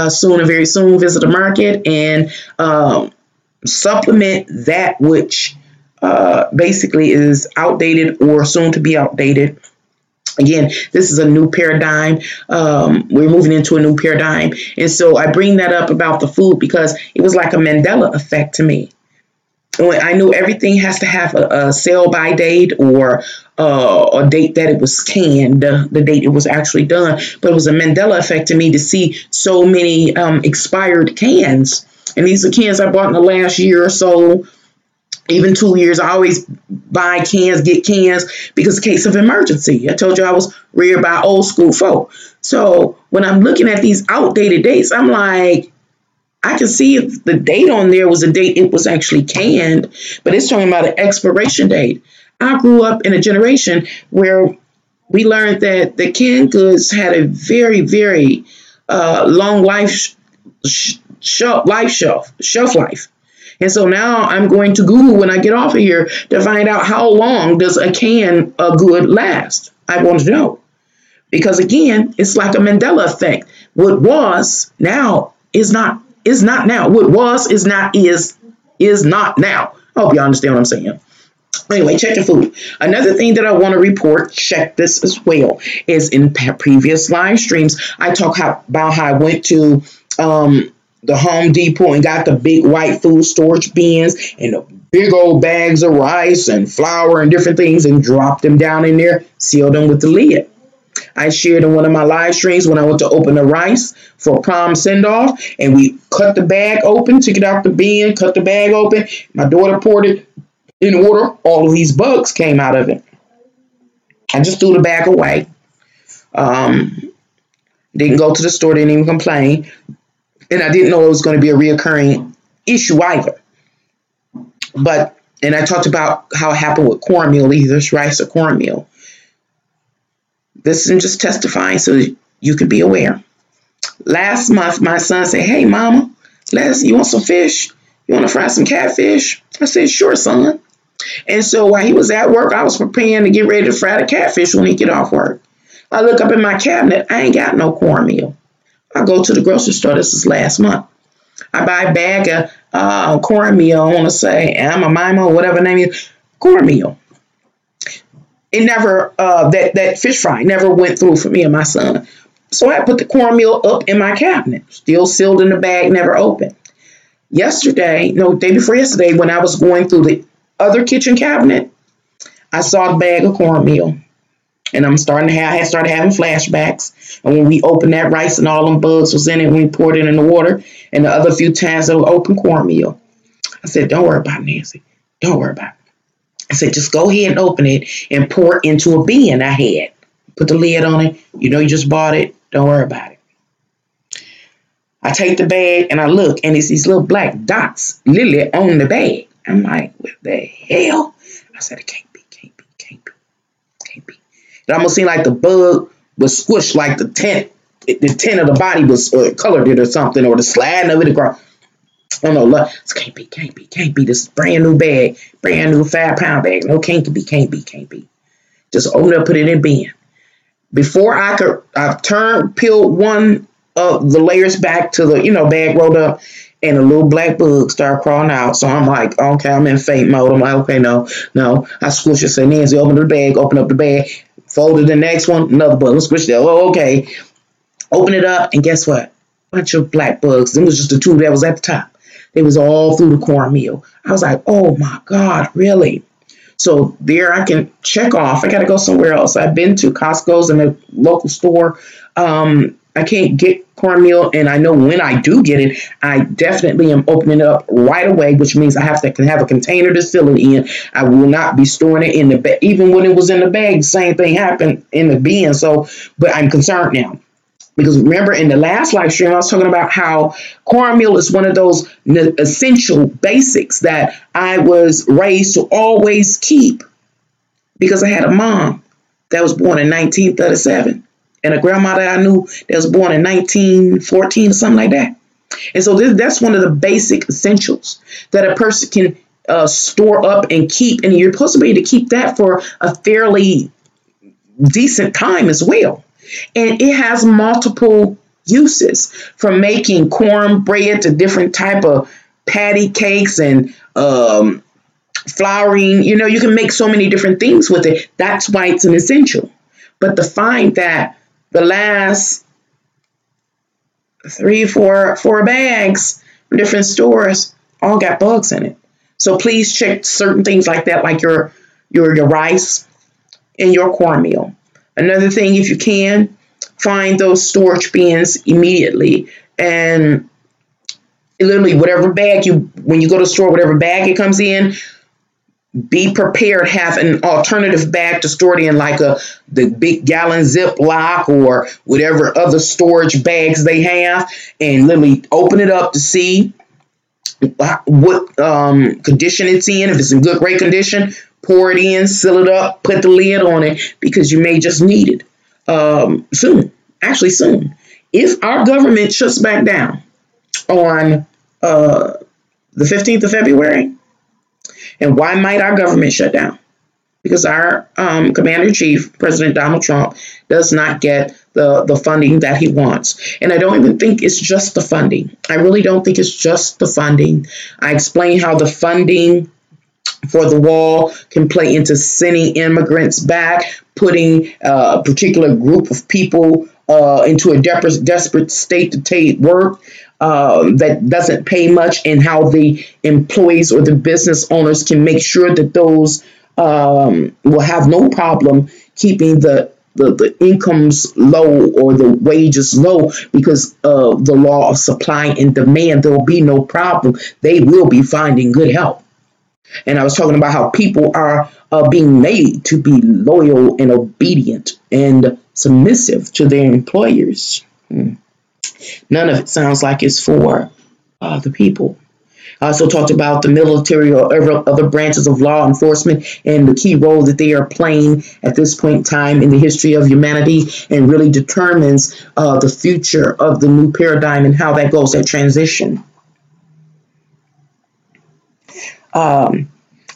soon and very soon visit the market and supplement that which basically is outdated or soon to be outdated. Again, this is a new paradigm. We're moving into a new paradigm. And so I bring that up about the food because it was like a Mandela effect to me. When I knew everything has to have a sell by date or a date that it was canned, the date it was actually done. But it was a Mandela effect to me to see so many expired cans. And these are cans I bought in the last year or so, even 2 years. I always buy cans, get cans, because in case of emergency. I told you I was reared by old school folk. So when I'm looking at these outdated dates, I'm like, I can see if the date on there was a date it was actually canned, but it's talking about an expiration date. I grew up in a generation where we learned that the canned goods had a very, very long shelf life. And so now I'm going to Google when I get off of here to find out how long does a can of good last. I want to know. Because again, it's like a Mandela effect. What was now is not now. What was is not now. I hope you understand what I'm saying. Anyway, check your food. Another thing that I want to report, check this as well, is in previous live streams, I talk about how I went to the Home Depot and got the big white food storage bins and the big old bags of rice and flour and different things and dropped them down in there, sealed them with the lid. I shared in one of my live streams when I went to open the rice for a prom send-off, and we cut the bag open, took it out the bin, cut the bag open. My daughter poured it in order. All of these bugs came out of it. I just threw the bag away. Didn't go to the store, didn't even complain. And I didn't know it was going to be a reoccurring issue either. And I talked about how it happened with cornmeal, either rice or cornmeal. This is just testifying so you can be aware. Last month, my son said, "Hey, Mama, you want some fish? You want to fry some catfish?" I said, "Sure, son." And so while he was at work, I was preparing to get ready to fry the catfish when he get off work. I look up in my cabinet. I ain't got no cornmeal. I go to the grocery store. This is last month. I buy a bag of cornmeal. I want to say Amamima or whatever the name is. Cornmeal. It never, that fish fry never went through for me and my son. So I put the cornmeal up in my cabinet, still sealed in the bag, never opened. Day before yesterday, when I was going through the other kitchen cabinet, I saw a bag of cornmeal. And I started having flashbacks. And when we opened that rice and all them bugs was in it, when we poured it in the water, and the other few times that we opened cornmeal. I said, "Don't worry about it, Nancy. Don't worry about it." I said, "Just go ahead and open it and pour it into a bin I had. Put the lid on it. You know you just bought it. Don't worry about it." I take the bag and I look, and it's these little black dots literally on the bag. I'm like, "What the hell?" I said, "It can't be. It almost seemed like the bug was squished, like the tent of the body was colored it or something, or the sliding of it across. Oh no, look, this can't be. This is brand new bag, brand new 5-pound bag. No, can't be. Just open it up, put it in bin. Before I peeled one of the layers back to the, bag rolled up, and a little black bug started crawling out. So I'm like, okay, I'm in faint mode. I'm like, okay, no. I squish it, say, "Nancy, open up the bag, folded the next one, another bug, squish it. Oh, okay. Open it up, and guess what? Bunch of black bugs. It was just the two that was at the top. They was all through the cornmeal. I was like, oh my God, really? So there I can check off. I got to go somewhere else. I've been to Costco's and a local store. I can't get cornmeal, and I know when I do get it, I definitely am opening it up right away, which means I have to have a container to seal it in. I will not be storing it in the bag. Even when it was in the bag, same thing happened in the bin. So, but I'm concerned now. Because remember, in the last live stream, I was talking about how cornmeal is one of those essential basics that I was raised to always keep. Because I had a mom that was born in 1937 and a grandma that I knew that was born in 1914 or something like that. And so that's one of the basic essentials that a person can store up and keep. And you're supposed to be able to keep that for a fairly decent time as well. And it has multiple uses, from making cornbread to different type of patty cakes and flouring. You can make so many different things with it. That's why it's an essential. But to find that the last four bags from different stores all got bugs in it. So please check certain things like that, like your rice and your cornmeal. Another thing, if you can, find those storage bins immediately, and literally whatever bag when you go to the store, whatever bag it comes in, be prepared, have an alternative bag to store it in, like the big gallon Ziploc or whatever other storage bags they have, and literally open it up to see what condition it's in. If it's in good, great condition, pour it in, seal it up, put the lid on it, because you may just need it soon. Actually, soon. If our government shuts back down on the 15th of February, and why might our government shut down? Because our Commander-in-Chief, President Donald Trump, does not get the funding that he wants. And I don't even think it's just the funding. I really don't think it's just the funding. I explained how the funding for the wall can play into sending immigrants back, putting a particular group of people into a desperate state to take work that doesn't pay much, and how the employees or the business owners can make sure that those will have no problem keeping the incomes low or the wages low, because of the law of supply and demand. There will be no problem. They will be finding good help. And I was talking about how people are being made to be loyal and obedient and submissive to their employers. None of it sounds like it's for the people. I also talked about the military or other branches of law enforcement and the key role that they are playing at this point in time in the history of humanity, and really determines the future of the new paradigm and how that goes, that transition.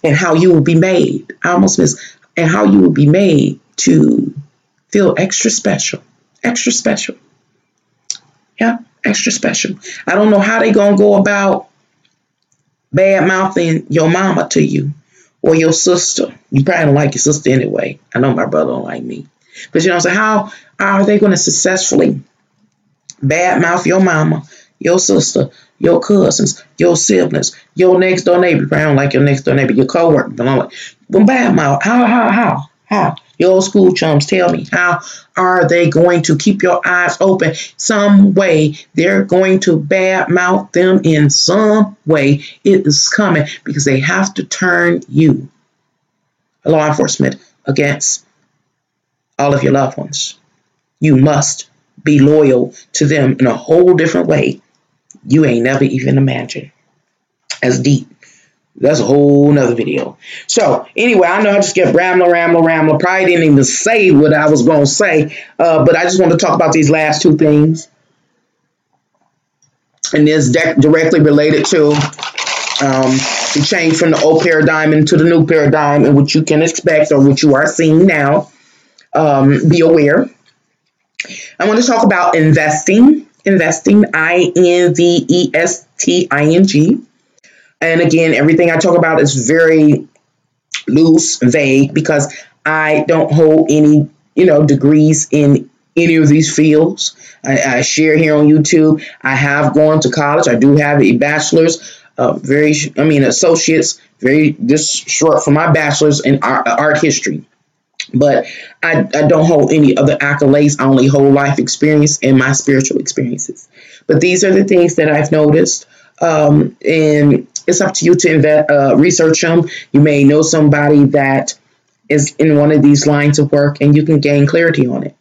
And how you will be made. I almost missed. And how you will be made to feel extra special. Extra special. Yeah, extra special. I don't know how they going to go about bad mouthing your mama to you or your sister. You probably don't like your sister anyway. I know my brother don't like me. But I'm saying, how are they going to successfully bad mouth your mama, your sister, your cousins, your siblings, your next door neighbor? You probably don't like your next door neighbor, your coworker. But I'm like, well, bad mouth. How? Your old school chums, tell me, how are they going to keep your eyes open? Some way they're going to bad mouth them in some way. It is coming, because they have to turn you, law enforcement, against all of your loved ones. You must be loyal to them in a whole different way you ain't never even imagined. That's deep. That's a whole nother video. So anyway, I know I just kept rambling. Probably didn't even say what I was going to say. But I just want to talk about these last two things. And this directly related to the change from the old paradigm into the new paradigm, and what you can expect, or what you are seeing now. Be aware. I want to talk about investing. Investing, INVESTING. And again, everything I talk about is very loose, vague, because I don't hold any, degrees in any of these fields. I share here on YouTube. I have gone to college. I do have a bachelor's, associates, this short for my bachelor's in art history. But I don't hold any other accolades. I only hold life experience and my spiritual experiences. But these are the things that I've noticed. And it's up to you to research them. You may know somebody that is in one of these lines of work, and you can gain clarity on it.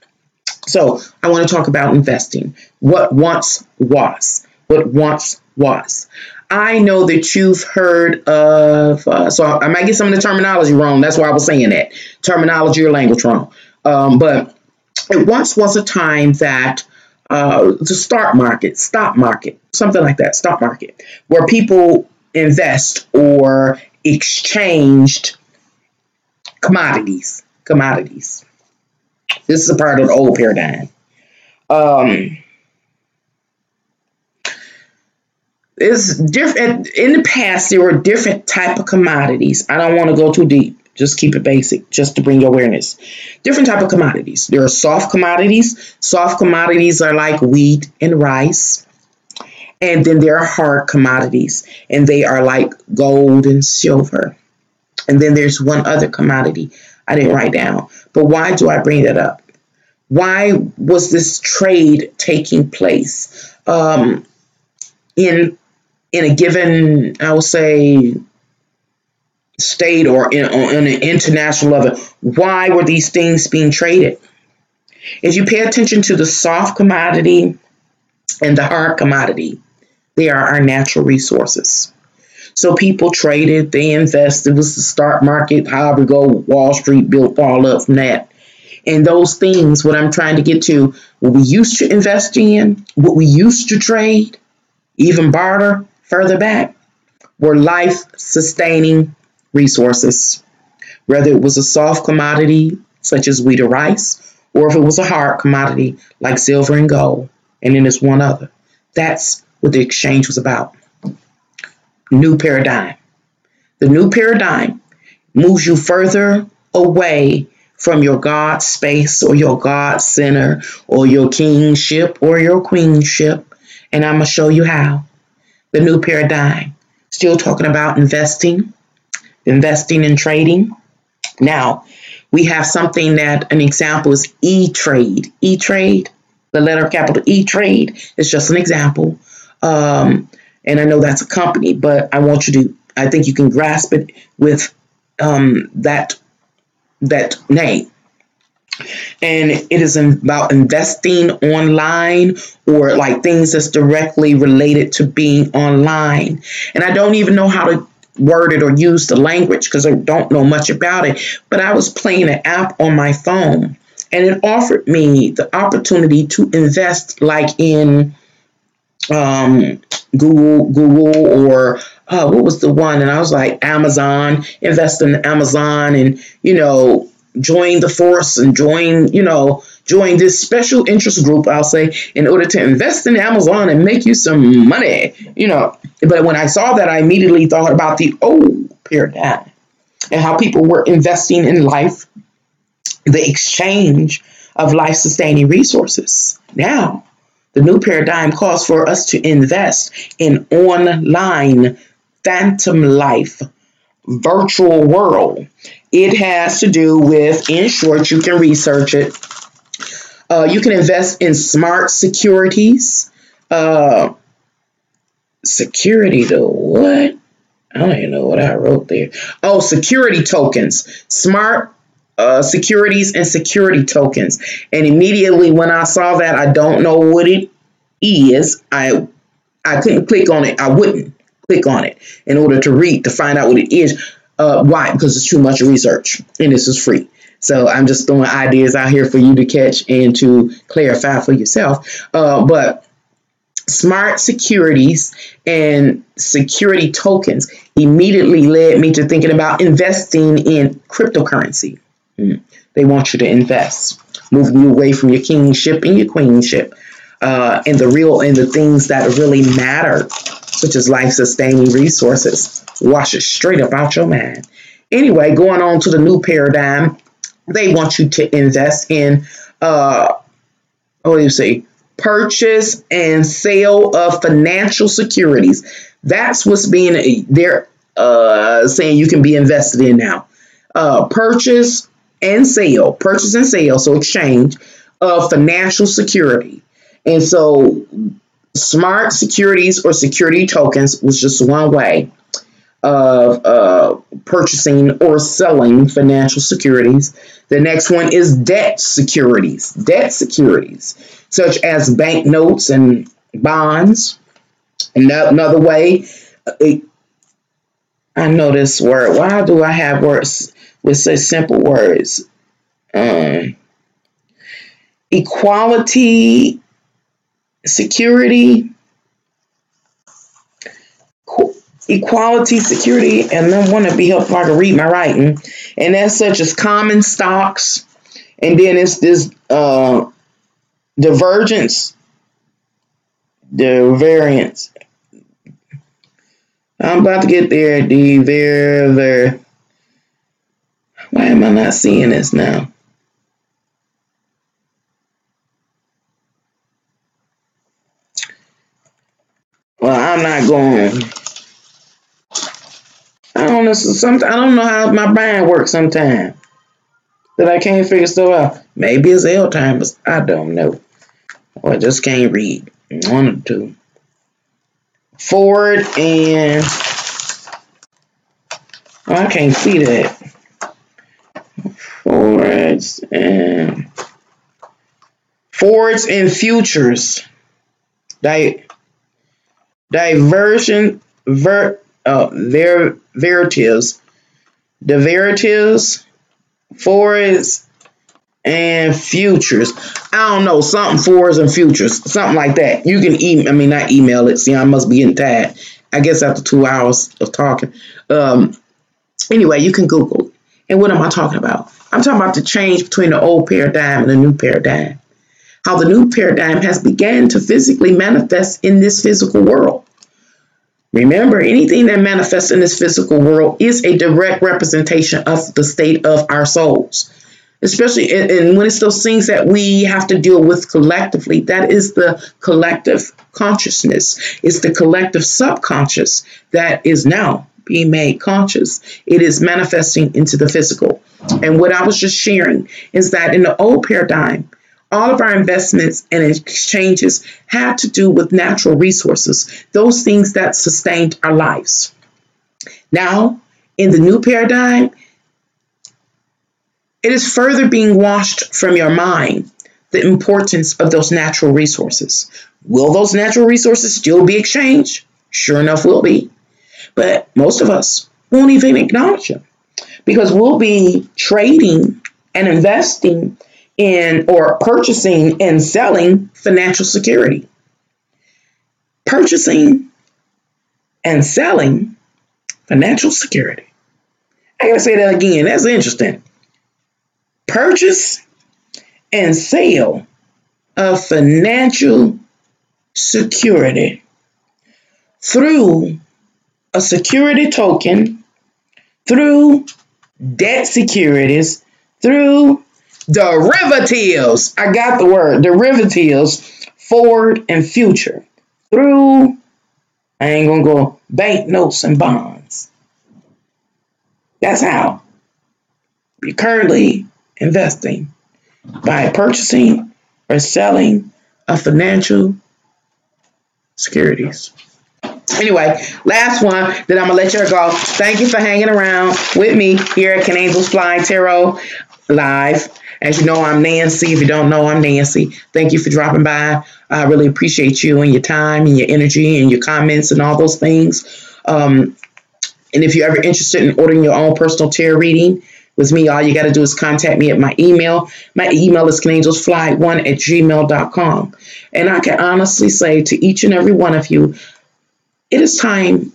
So I want to talk about investing. What once was. What once was. I know that you've heard of, so I might get some of the terminology wrong. That's why I was saying that. Terminology or language wrong. But it once was a time that the stock market, something like that, stock market, where people invest or exchanged commodities. This is a part of the old paradigm. It's different. In the past, there were different type of commodities. I don't want to go too deep. Just keep it basic, just to bring awareness. Different type of commodities. There are soft commodities. Soft commodities are like wheat and rice. And then there are hard commodities, and they are like gold and silver. And then there's one other commodity I didn't write down. But why do I bring that up? Why was this trade taking place in a given, I would say, state or on an international level? Why were these things being traded? If you pay attention to the soft commodity and the hard commodity, they are our natural resources. So people traded, they invested. It was the stock market, however go, Wall Street built all up from that. And those things, what I'm trying to get to, what we used to invest in, what we used to trade, even barter further back, were life-sustaining resources. Whether it was a soft commodity, such as wheat or rice, or if it was a hard commodity, like silver and gold, and then there's one other. That's what the exchange was about. New paradigm. The new paradigm moves you further away from your God space or your God center or your kingship or your queenship. And I'm going to show you how. The new paradigm. Still talking about investing and trading. Now, we have something that an example is E-Trade. E-Trade, the letter capital E-Trade is just an example. And I know that's a company, but I think you can grasp it with that name. And it is about investing online or like things that's directly related to being online. And I don't even know how to word it or use the language because I don't know much about it. But I was playing an app on my phone and it offered me the opportunity to invest like in Google or what was the one? And I was like, Amazon, invest in Amazon and, join the force and join this special interest group, I'll say, in order to invest in Amazon and make you some money, But when I saw that, I immediately thought about the old paradigm and how people were investing in life, the exchange of life-sustaining resources. Now, the new paradigm calls for us to invest in online phantom life, virtual world. It has to do with, in short, you can research it. You can invest in smart securities. Security though, what? I don't even know what I wrote there. Oh, security tokens. Smart securities and security tokens. And immediately when I saw that, I don't know what it is. I couldn't click on it. I wouldn't click on it in order to find out what it is. Why? Because it's too much research and this is free. So I'm just throwing ideas out here for you to catch and to clarify for yourself. But smart securities and security tokens immediately led me to thinking about investing in cryptocurrency. They want you to invest, moving you away from your kingship and your queenship, and the things that really matter, such as life-sustaining resources. Wash it straight up out your mind. Anyway, going on to the new paradigm, they want you to invest in, purchase and sale of financial securities. That's what's they're saying you can be invested in now. Purchase and sale, so exchange of financial security. And so smart securities or security tokens was just one way of purchasing or selling financial securities. The next one is debt securities, such as banknotes and bonds. Another way, I know this word. Why do I have words with such simple words? Equality, security, and I want to be helped if I can read my writing. And that's such as common stocks. And then it's this variance. I'm about to get there. The very. Why am I not seeing this now? Well, I'm not going. I don't know. I don't know how my brain works sometimes. That I can't figure stuff out. Maybe it's Alzheimer's. I don't know. Or I just can't read. One or two. Forward and I can't see that. Forwards and futures. Diversion derivatives. Derivatives, forwards and futures. I don't know, something forwards and futures, something like that. You can not email it. See, I must be getting tired. I guess after 2 hours of talking. Anyway, you can Google it. And what am I talking about? I'm talking about the change between the old paradigm and the new paradigm. How the new paradigm has begun to physically manifest in this physical world. Remember, anything that manifests in this physical world is a direct representation of the state of our souls. Especially and when it's those things that we have to deal with collectively, that is the collective consciousness. It's the collective subconscious that is now being made conscious. It is manifesting into the physical. And what I was just sharing is that in the old paradigm, all of our investments and exchanges had to do with natural resources, those things that sustained our lives. Now, in the new paradigm, it is further being washed from your mind the importance of those natural resources. Will those natural resources still be exchanged? Sure enough, will be. But most of us won't even acknowledge them because we'll be trading and investing in or purchasing and selling financial security. Purchasing and selling financial security. I gotta say that again. That's interesting. Purchase and sale of financial security through a security token, through debt securities, through derivatives. I got the word derivatives, forward and future. Through, I ain't gonna go banknotes and bonds. That's how you're currently investing by purchasing or selling of financial securities. Anyway, last one that I'm gonna let you go. Thank you for hanging around with me here at Can Angels Fly Tarot Live. As you know, I'm Nancy. If you don't know, I'm Nancy. Thank you for dropping by. I really appreciate you and your time and your energy and your comments and all those things. And if you're ever interested in ordering your own personal tarot reading with me, all you got to do is contact me at my email. My email is canangelsfly1@gmail.com. And I can honestly say to each and every one of you, it is time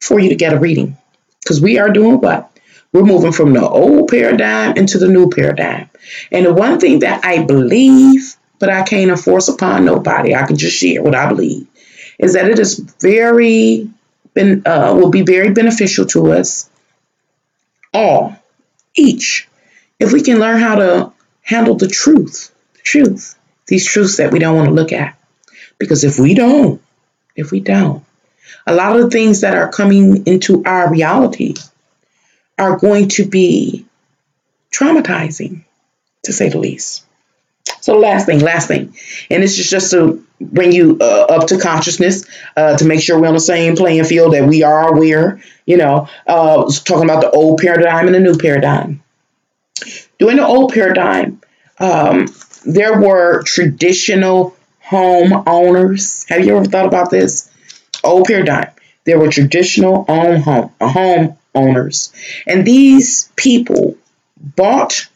for you to get a reading because we are doing what? We're moving from the old paradigm into the new paradigm. And the one thing that I believe, but I can't enforce upon nobody, I can just share what I believe, is that it is will be very beneficial to us all, each, if we can learn how to handle the truth, these truths that we don't want to look at. Because if we don't, a lot of the things that are coming into our reality are going to be traumatizing, to say the least. So last thing, and this is just to bring you up to consciousness, to make sure we're on the same playing field, that we are aware, talking about the old paradigm and the new paradigm. During the old paradigm, there were traditional home owners. Have you ever thought about this? Old paradigm. There were traditional home owners. And these people bought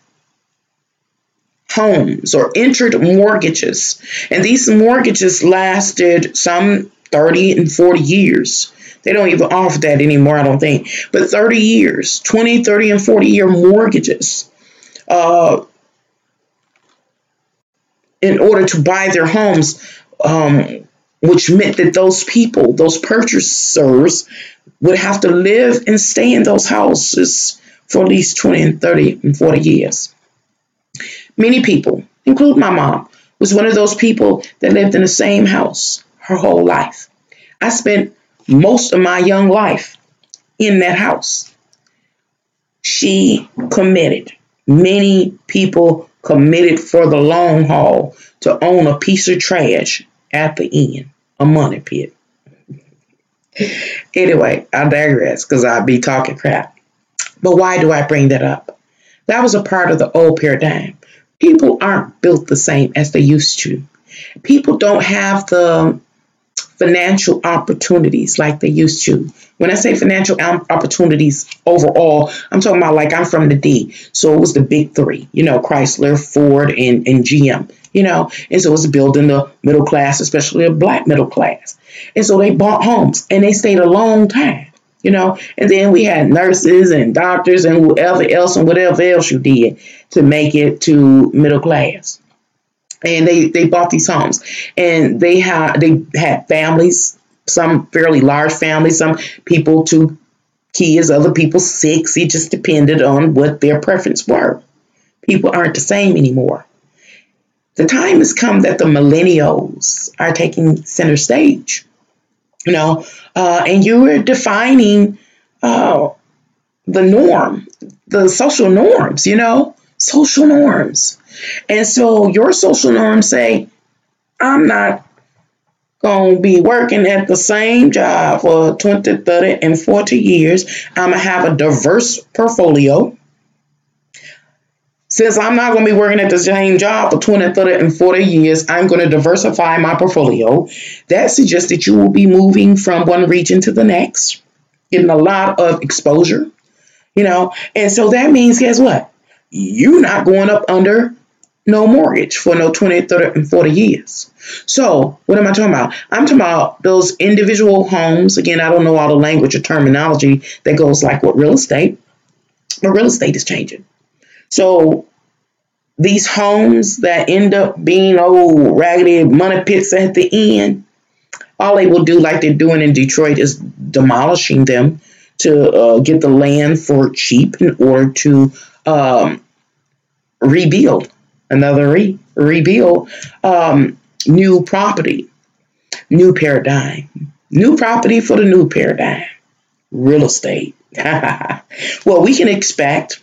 homes or entered mortgages. And these mortgages lasted some 30 and 40 years. They don't even offer that anymore, I don't think. But 30 years, 20, 30, and 40-year mortgages in order to buy their homes which meant that those people, those purchasers, would have to live and stay in those houses for at least 20 and 30 and 40 years. Many people, including my mom, was one of those people that lived in the same house her whole life. I spent most of my young life in that house. She committed. Many people committed for the long haul to own a piece of trash at the end, a money pit. Anyway, I digress because I'd be talking crap. But why do I bring that up? That was a part of the old paradigm. People aren't built the same as they used to. People don't have the financial opportunities like they used to. When I say financial opportunities overall, I'm talking about, like, I'm from the D. So it was the big three, Chrysler, Ford, and GM, and so it was building the middle class, especially a black middle class. And so they bought homes and they stayed a long time, and then we had nurses and doctors and whoever else and whatever else you did to make it to middle class. And they bought these homes, and they had families, some fairly large families, some people 2 kids, other people 6. It just depended on what their preference were. People aren't the same anymore. The time has come that the millennials are taking center stage, and you are defining the norm, the social norms, social norms. And so your social norms say, I'm not going to be working at the same job for 20, 30, and 40 years. I'm going to have a diverse portfolio. Since I'm not going to be working at the same job for 20, 30, and 40 years, I'm going to diversify my portfolio. That suggests that you will be moving from one region to the next, getting a lot of exposure, And so that means, guess what? You're not going up under no mortgage for no 20, 30, and 40 years. So what am I talking about? I'm talking about those individual homes. Again, I don't know all the language or terminology that goes like with real estate, but real estate is changing. So these homes that end up being old, raggedy money pits at the end, all they will do, like they're doing in Detroit, is demolishing them to get the land for cheap in order to rebuild. Rebuild new property, new paradigm, new property for the new paradigm, real estate. Well, we can expect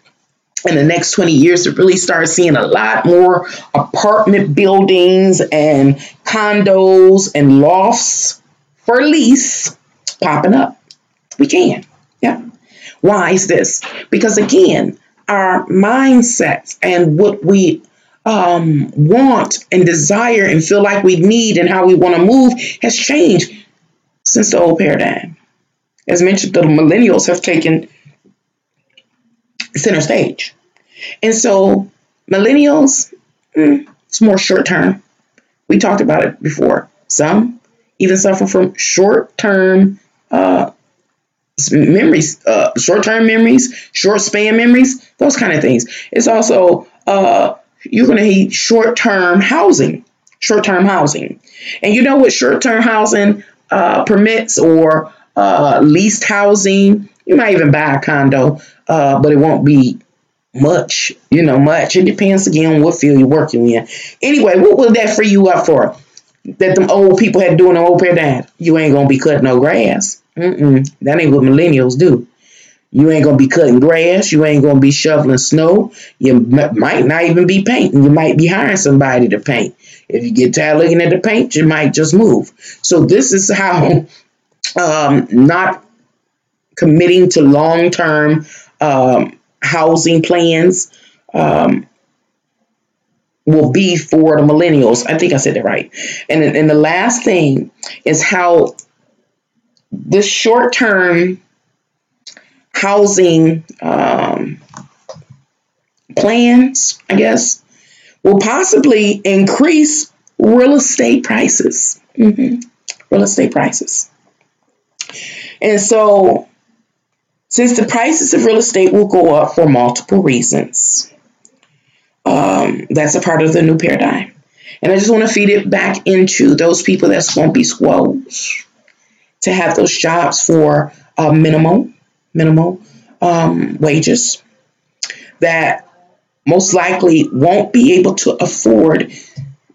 in the next 20 years to really start seeing a lot more apartment buildings and condos and lofts for lease popping up. We can. Yeah. Why is this? Because again, our mindsets and what we want and desire and feel like we need and how we want to move has changed since the old paradigm. As mentioned, the millennials have taken center stage. And so millennials, it's more short term. We talked about it before. Some even suffer from short-term memories, short-term memories, short span memories, those kind of things. It's also you're going to need short-term housing. And you know what short-term housing permits, or leased housing? You might even buy a condo, but it won't be much. It depends again on what field you're working in. Anyway, what will that free you up for? That them old people had doing the old paradigm. You ain't going to be cutting no grass. That ain't what millennials do. You ain't going to be cutting grass. You ain't going to be shoveling snow. You might not even be painting. You might be hiring somebody to paint. If you get tired looking at the paint, you might just move. So this is how not committing to long-term housing plans will be for the millennials. I think I said that right. And the last thing is how this short-term housing plans, I guess, will possibly increase real estate prices. Real estate prices. And so, since the prices of real estate will go up for multiple reasons, that's a part of the new paradigm. And I just want to feed it back into those people that's going to be squoze to have those jobs for minimal wages that most likely won't be able to afford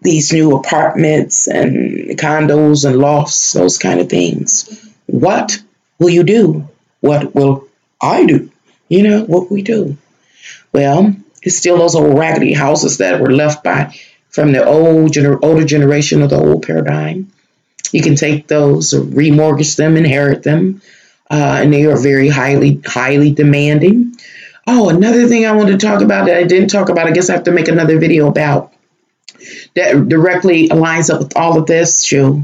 these new apartments and condos and lofts, those kind of things. What will you do? What will I do? What we do. Well, it's still those old raggedy houses that were left from the older generation of the old paradigm. You can take those, remortgage them, inherit them, and they are very highly demanding. Oh, another thing I wanted to talk about that I didn't talk about, I guess I have to make another video about, that directly aligns up with all of this, too.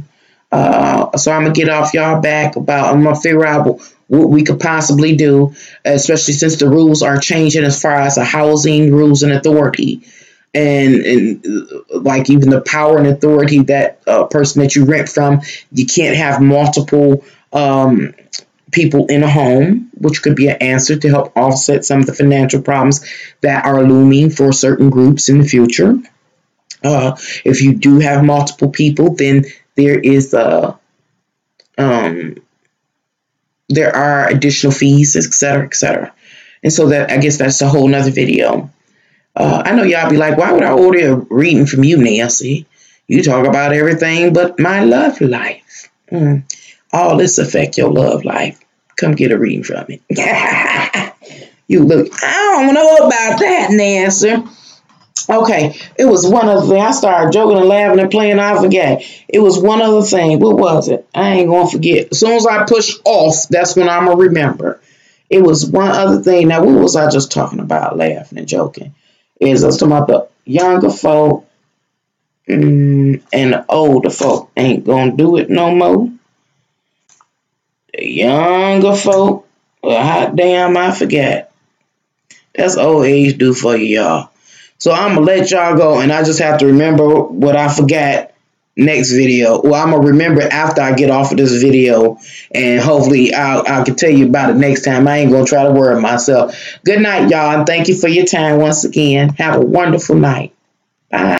So I'm going to get off y'all back I'm going to figure out what we could possibly do, especially since the rules are changing as far as the housing rules and authority. And like even the power and authority that person that you rent from, you can't have multiple people in a home, which could be an answer to help offset some of the financial problems that are looming for certain groups in the future. If you do have multiple people, then there are additional fees, etc., etc. And so that, I guess that's a whole nother video. I know y'all be like, why would I order a reading from you, Nancy? You talk about everything but my love life. All this affect your love life. Come get a reading from it. You look, I don't know about that, Nancy. Okay, it was one other thing. I started joking and laughing and playing. I forget. It was one other thing. What was it? I ain't going to forget. As soon as I push off, that's when I'm going to remember. It was one other thing. Now, what was I just talking about, laughing and joking? I was talking about the younger folk and the older folk ain't going to do it no more. The younger folk, well, hot damn, I forget. That's old age do for you, y'all. So I'm going to let y'all go, and I just have to remember what I forgot next video. Well, I'm going to remember after I get off of this video, and hopefully I can tell you about it next time. I ain't going to try to worry myself. Good night, y'all, and thank you for your time once again. Have a wonderful night. Bye.